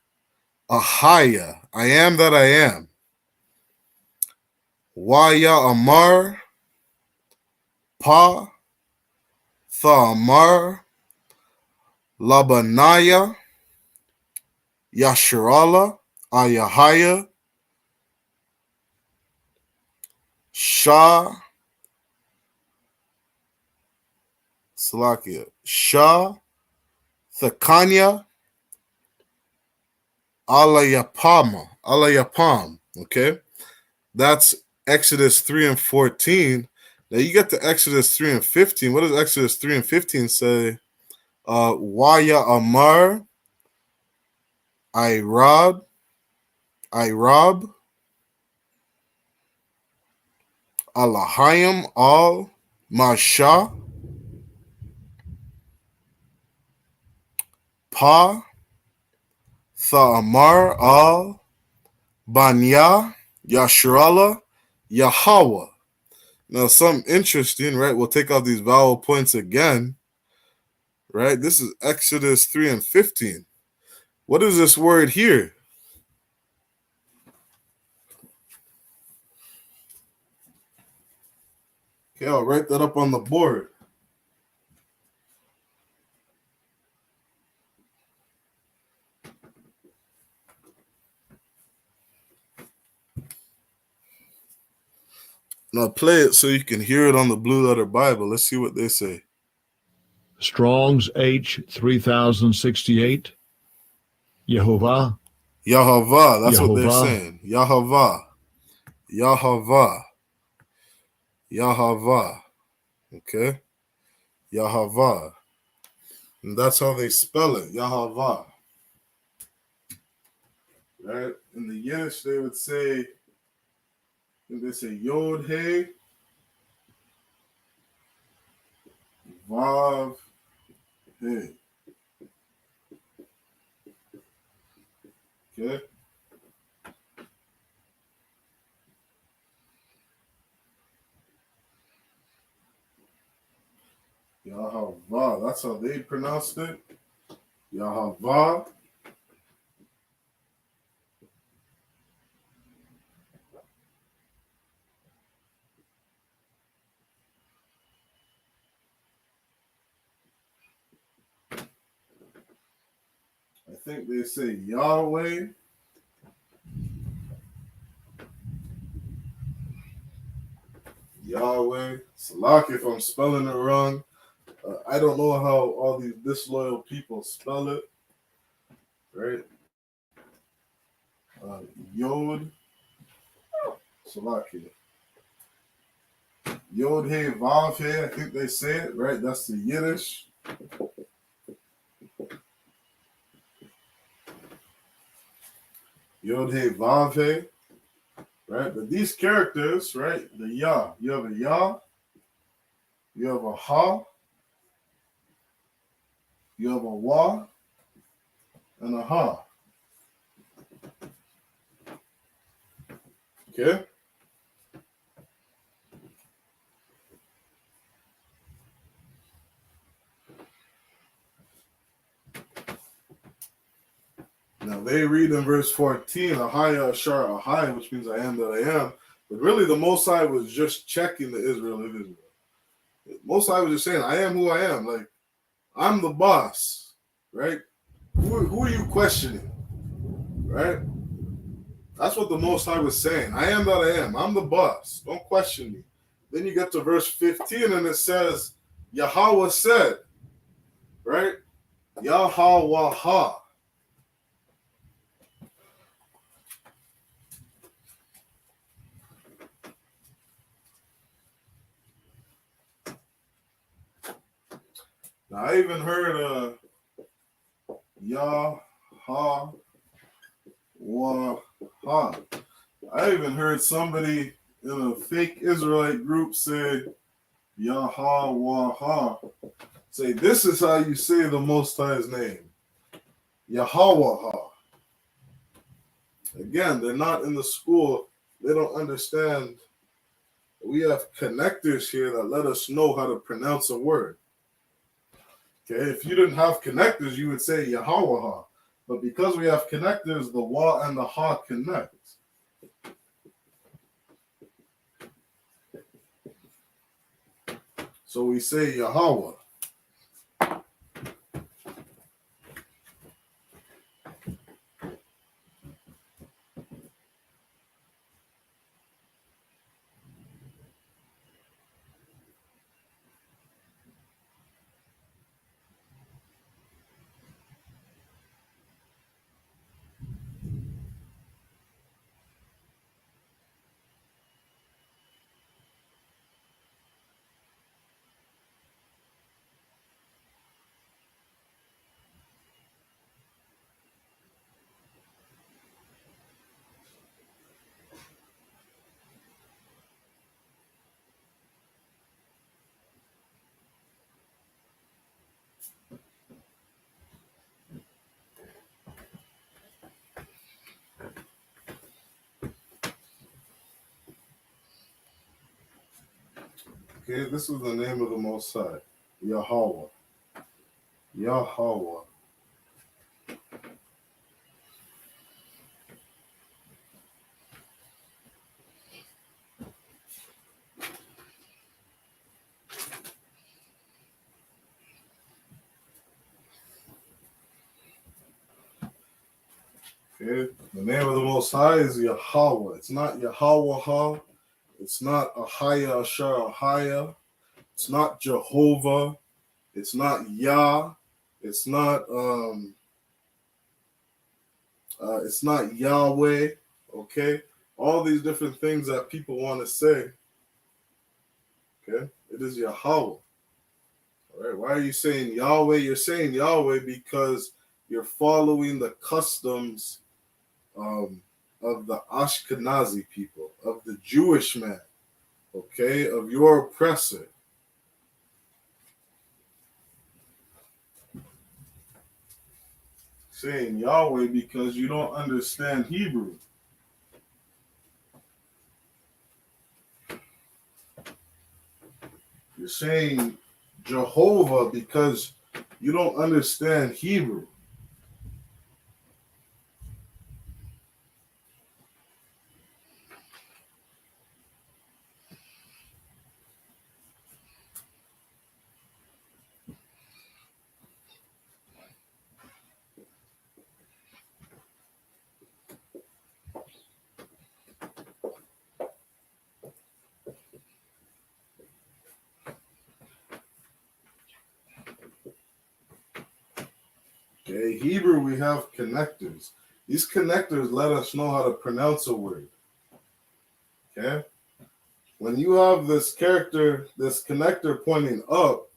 ahaya. I am that I am. Waya amar, pa, tha amar, labanaya, yasharala, ayahaya, Shah, Salakia, Shah, Thakanya, Alayapam. Okay, that's Exodus 3 and 14. Now you get to Exodus 3 and 15. What does Exodus 3 and 15 say? Waya Amar, Irab, Alahayim, Al, Masha, Pa, Tha'amar, Al, Banya, Yashrala, Yahweh. Now, something interesting, right? We'll take out these vowel points again, right? This is Exodus 3 and 15. What is this word here? Okay, I'll write that up on the board. Now play it so you can hear it on the Blue Letter Bible. Let's see what they say. Strong's H 3068. Yehovah. Yahavah, that's Yehovah. what they're saying. Yahavah. Yahavah. Yahavah. Okay? Yahavah. And that's how they spell it. Yahavah. Right? In the Yiddish, they would say, they say Yod He, Vav He. Okay? Yahavah. That's how they pronounced it. Yahavah. I think they say Yahweh. Yahweh. Salak if I'm spelling it wrong. I don't know how all these disloyal people spell it. Right? Yod. Salaki. Yod He Vav He, I think they say it, right? That's the Yiddish. Yod He Vav He, right? But these characters, right? The Yah, you have a Yah, you have a Ha, you have a Wa, and a Ha. Okay? Now they read in verse 14, Ahaya Ashar Ahai, which means I am that I am. But really the Most High was just checking the Israel of Israel. Most High was just saying, I am who I am. Like, I'm the boss, right? Who are you questioning? Right? That's what the Most High was saying. I am that I am. I'm the boss. Don't question me. Then you get to verse 15 and it says, Yahweh said, right? Yahweh. Now, I even heard Yahweh. I even heard somebody in a fake Israelite group say Yahweh. Say, this is how you say the Most High's name. Yahweh. Again, they're not in the school. They don't understand. We have connectors here that let us know how to pronounce a word. Okay, if you didn't have connectors, you would say Yahweh. But because we have connectors, the wa and the ha connect. So we say Yahweh. Okay, this is the name of the Most High. Yahweh. Yahweh. Okay, the name of the Most High is Yahweh. It's not Yahweh. It's not Ahaya, Ashar, Ahaya. It's not Jehovah. It's not Yah. It's not Yahweh. Okay, all these different things that people want to say. Okay, it is Yahweh. All right, why are you saying Yahweh? You're saying Yahweh because you're following the customs of the Ashkenazi people, of the Jewish man, okay, of your oppressor. Saying Yahweh because you don't understand Hebrew. You're saying Jehovah because you don't understand Hebrew. Okay, Hebrew, we have connectors. These connectors let us know how to pronounce a word. Okay? When you have this character, this connector pointing up,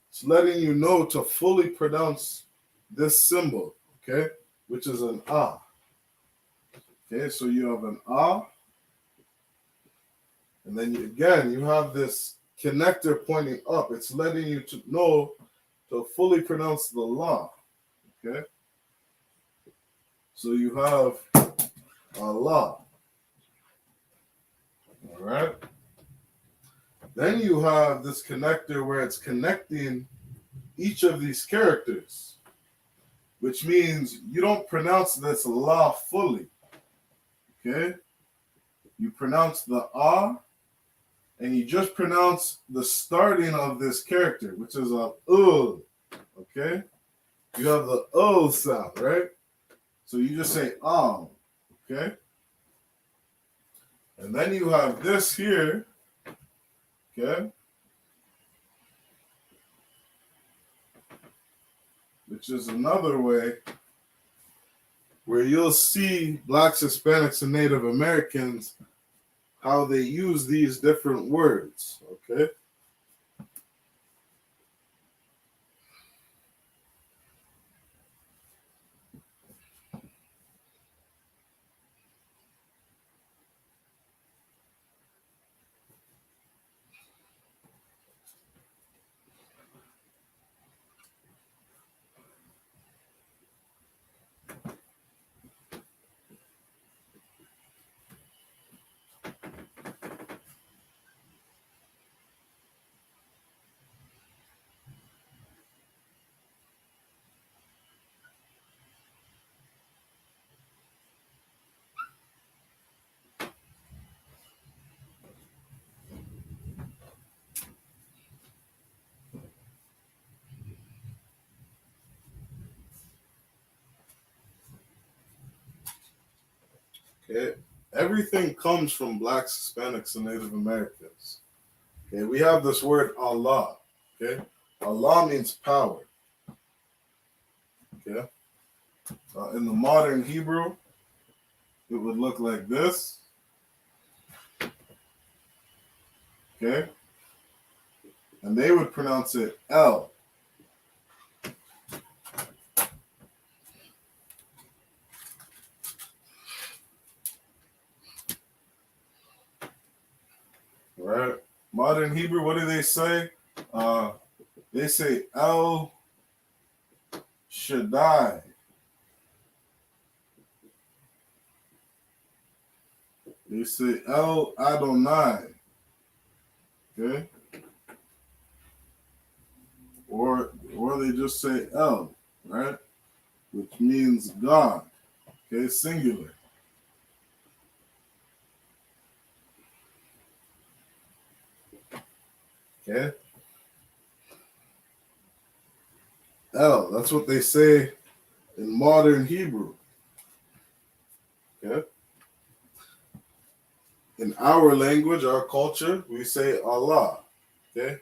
it's letting you know to fully pronounce this symbol, okay? Which is an ah. Okay, so you have an ah. And then you have this connector pointing up. It's letting you to know to fully pronounce the la. Okay? So you have Allah. All right? Then you have this connector where it's connecting each of these characters, which means you don't pronounce this la fully. Okay? You pronounce the ah, and you just pronounce the starting of this character, which is a okay? You have the sound, right? So you just say okay? And then you have this here, okay? Which is another way where you'll see Blacks, Hispanics, and Native Americans, how they use these different words, okay? Okay, everything comes from blacks, Hispanics, and Native Americans. Okay, we have this word Allah. Okay, Allah means power. Okay, in the modern Hebrew, it would look like this. Okay, and they would pronounce it El. Right? Modern Hebrew, what do they say? They say El Shaddai. They say El Adonai. Okay? Or they just say El, right? Which means God. Okay, singular. Okay? El, that's what they say in modern Hebrew. Okay? In our language, our culture, we say Allah. Okay?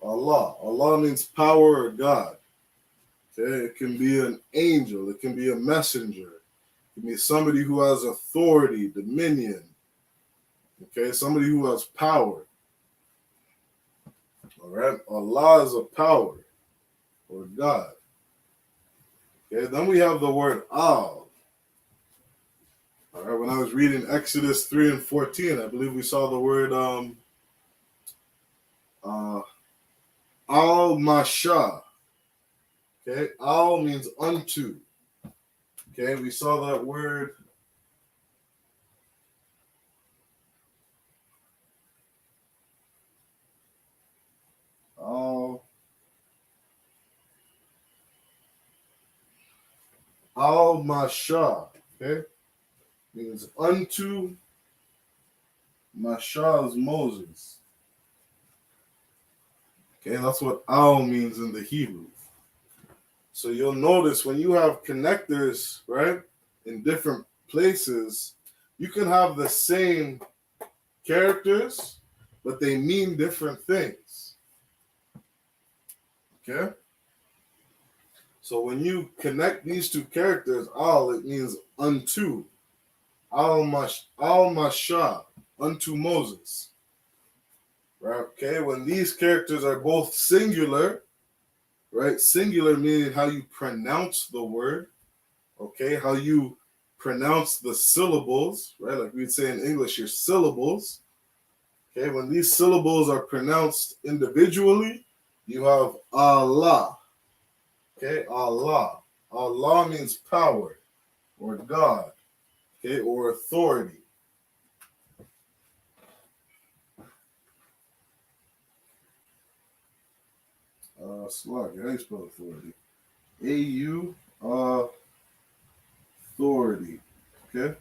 Allah. Allah means power or God. Okay? It can be an angel. It can be a messenger. It can be somebody who has authority, dominion. Okay? Somebody who has power. All right? Allah is a power or God. Okay? Then we have the word Al. All right? When I was reading Exodus 3 and 14, I believe we saw the word Al-Masha. Okay? Al means unto. Okay? We saw that word Al-Masha. Okay? Means unto. Masha is Moses. Okay? That's what Al means in the Hebrew. So you'll notice when you have connectors, right, in different places, you can have the same characters, but they mean different things. Okay? So when you connect these two characters, Al, it means unto. Al-Masha, unto Moses. Right? Okay? When these characters are both singular, right? Singular meaning how you pronounce the word, okay? How you pronounce the syllables, right? Like we'd say in English, your syllables. Okay, when these syllables are pronounced individually, you have Allah. Okay, Allah. Allah means power or God, okay, or authority. Slag, how do you spell authority? A-U, authority. Okay?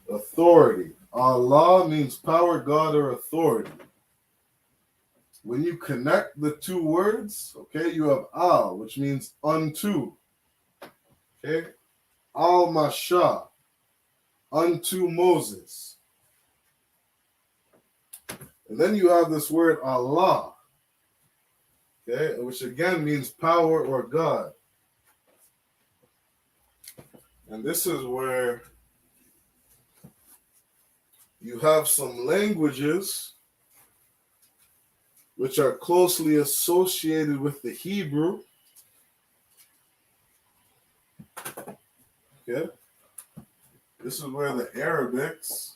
Authority. Allah means power, God, or authority. When you connect the two words, okay, you have Al, which means unto. Okay? Al-Masha, unto Moses. And then you have this word Allah, okay, which again means power or God. And this is where you have some languages which are closely associated with the Hebrew. Okay? This is where the Arabics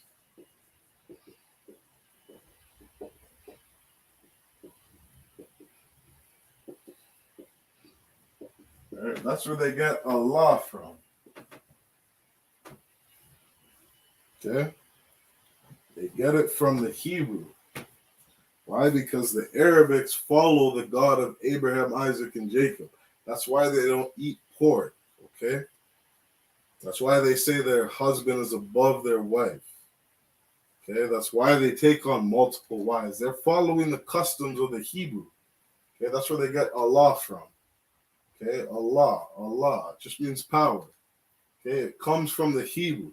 right, that's where they get Allah from. Okay? They get it from the Hebrew. Why? Because the Arabics follow the God of Abraham, Isaac, and Jacob. That's why they don't eat pork. Okay? That's why they say their husband is above their wife. Okay? That's why they take on multiple wives. They're following the customs of the Hebrew. Okay? That's where they get Allah from. Okay? Allah. Allah. It just means power. Okay? It comes from the Hebrew.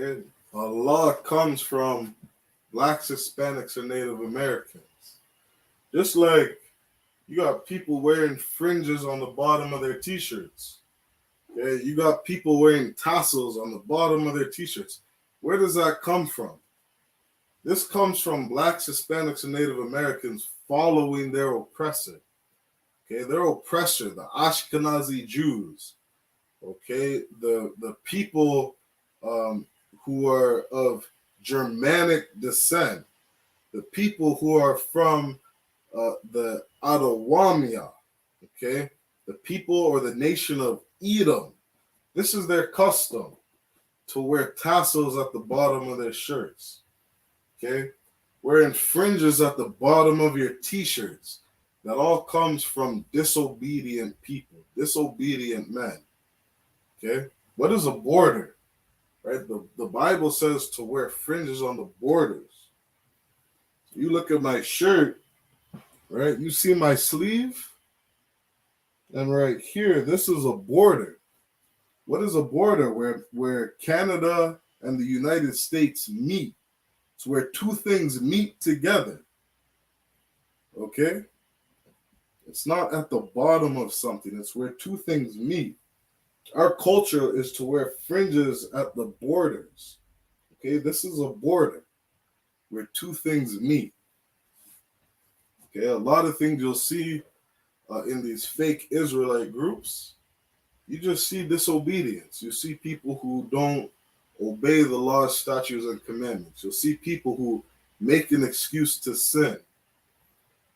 Okay? Allah comes from Blacks, Hispanics, and Native Americans. Just like you got people wearing fringes on the bottom of their t-shirts. Okay? You got people wearing tassels on the bottom of their t-shirts. Where does that come from? This comes from Blacks, Hispanics, and Native Americans following their oppressor. Okay, their oppressor, the Ashkenazi Jews. Okay, the people who are of Germanic descent, the people who are from the Adawamia, okay, the people or the nation of Edom. This is their custom to wear tassels at the bottom of their shirts, okay, wearing fringes at the bottom of your t-shirts. That all comes from disobedient people, disobedient men, okay? What is a border, right? The Bible says to wear fringes on the borders. You look at my shirt, right? You see my sleeve? And right here, this is a border. What is a border? Where Canada and the United States meet. It's where two things meet together. Okay? It's not at the bottom of something. It's where two things meet. Our culture is to wear fringes at the borders. Okay? This is a border where two things meet. Okay? A lot of things you'll see in these fake Israelite groups, you just see disobedience. You see people who don't obey the laws, statutes, and commandments. You'll see people who make an excuse to sin.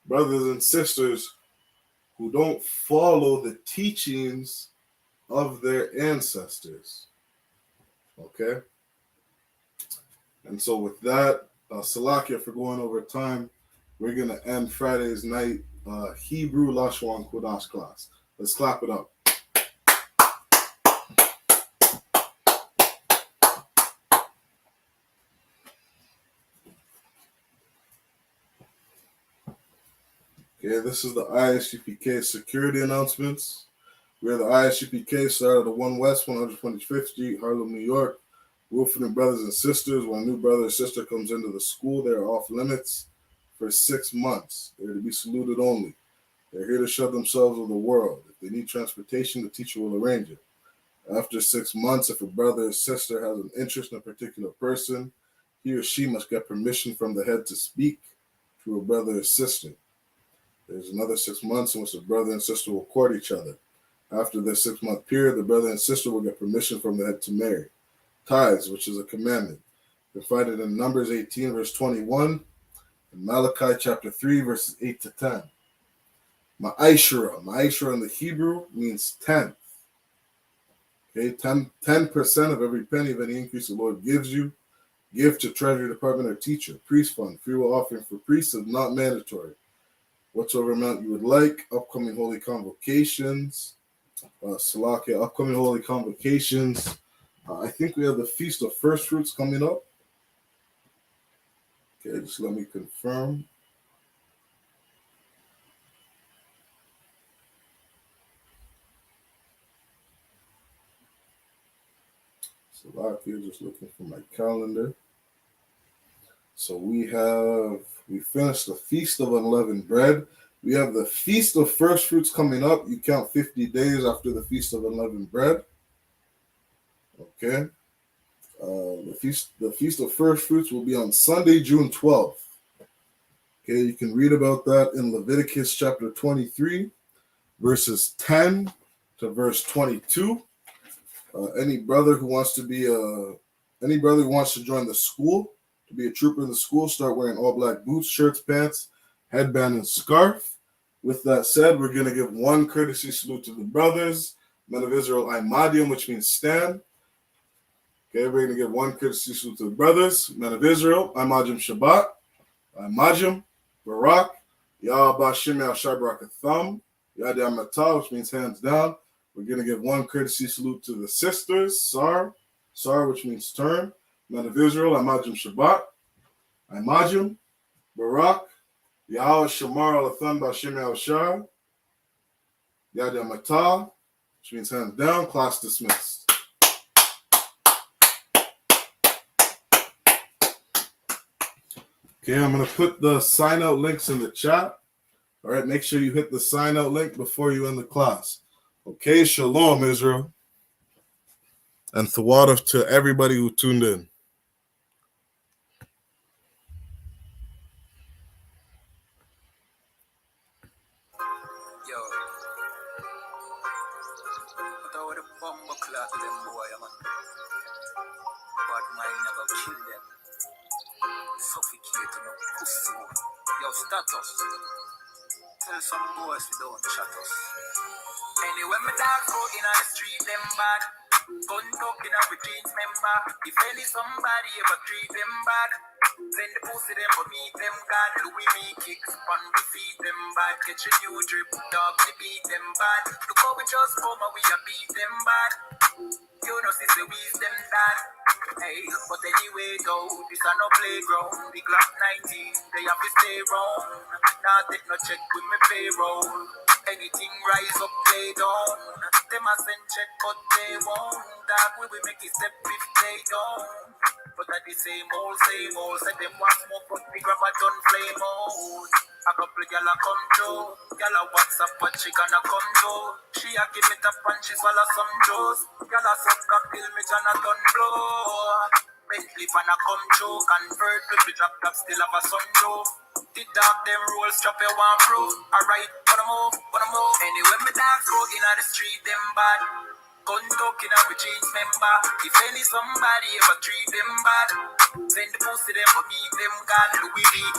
Brothers and sisters who don't follow the teachings of their ancestors. Okay? And so with that, Salakia for going over time, we're going to end Friday's night Hebrew Lashwan Kodash class. Let's clap it up. Okay, this is the I.S.U.P.K security announcements. We are the I.S.U.P.K, started at 1 West 125th Street, Harlem, New York. Wolfing brothers and sisters, when a new brother or sister comes into the school, they are off limits for 6 months. They're to be saluted only. They're here to show themselves with the world. If they need transportation, the teacher will arrange it. After 6 months, if a brother or sister has an interest in a particular person, he or she must get permission from the head to speak to a brother or sister. There's another 6 months in which the brother and sister will court each other. After this 6-month period, the brother and sister will get permission from the head to marry. Tithes, which is a commandment. You can find it in Numbers 18, verse 21, and Malachi chapter 3, verses 8 to 10. Ma'ashra in the Hebrew means tenth. Okay, 10% of every penny of any increase the Lord gives you, give to Treasury Department or teacher. Priest fund, free will offering for priests is not mandatory. Whatsoever amount you would like, upcoming holy convocations, upcoming holy convocations. I think we have the Feast of First Fruits coming up. Okay, just let me confirm. Just looking for my calendar. So we finished the Feast of Unleavened Bread. We have the Feast of First Fruits coming up. You count 50 days after the Feast of Unleavened Bread. Okay. The Feast of First Fruits will be on Sunday, June 12th. Okay, you can read about that in Leviticus chapter 23, verses 10 to verse 22. Any brother who wants to join the school, to be a trooper in the school, start wearing all black boots, shirts, pants, headband, and scarf. With that said, we're going to give one courtesy salute to the brothers, men of Israel, I.M.A.D.I.M, which means stand. Okay, we're going to give one courtesy salute to the brothers, men of Israel, I.M.A.D.I.M Shabbat, I.M.A.D.I.M, Barak, Yahweh Shimei Ashabrakatham, Yadam Matah, which means hands down. We're going to give one courtesy salute to the sisters, Sar, which means turn, men of Israel, I.M.A.D.I.M Shabbat, I.M.A.D.I.M, Barak, Yahweh Shamar Alathan Bashim Al-Shar, Yadam Matah, which means hands down, class dismissed. Okay, I'm going to put the sign out links in the chat. All right, make sure you hit the sign out link before you end the class. Okay, shalom, Israel. And Thawadah to everybody who tuned in. Yo, but I would have bomb clock them boy, man. But mine never kill them. Suffocate no pussy. Yo, status. Tell some boys we don't chat us. Anyway, my dogs go in on the street, them bad. Gun talking up with jeans member. If any somebody ever treat them bad, send the pussy them but meet them God. Louis me kicks on the feet them bad. Catch a new drip, dog we beat them bad. Look how we just come and we a beat them bad. You know since we them that. Hey, but anyway though, this a no playground. The Glock 19, they have to stay round. Now take no check with me payroll. Anything rise up, play down. Them a send check, but they won't. That we will make it step if they don't. But at the same old, say them want smoke, but we grab a gun flame out. A couple gyal a come through, gyal a WhatsApp but she gonna come through. She a give me the punch, she swallow some juice. Gyal a suck a pill, me John a gun blow. Bentley fan a come through, convert to the drop top, still have a sunroof. The dog them roll, strap you one proof. Alright, wanna move. Anyway, me dogs go in on the street, them bad. Gun talking up with jeans member. If any somebody ever treat them bad, send the pussy them but meet them God. Louis me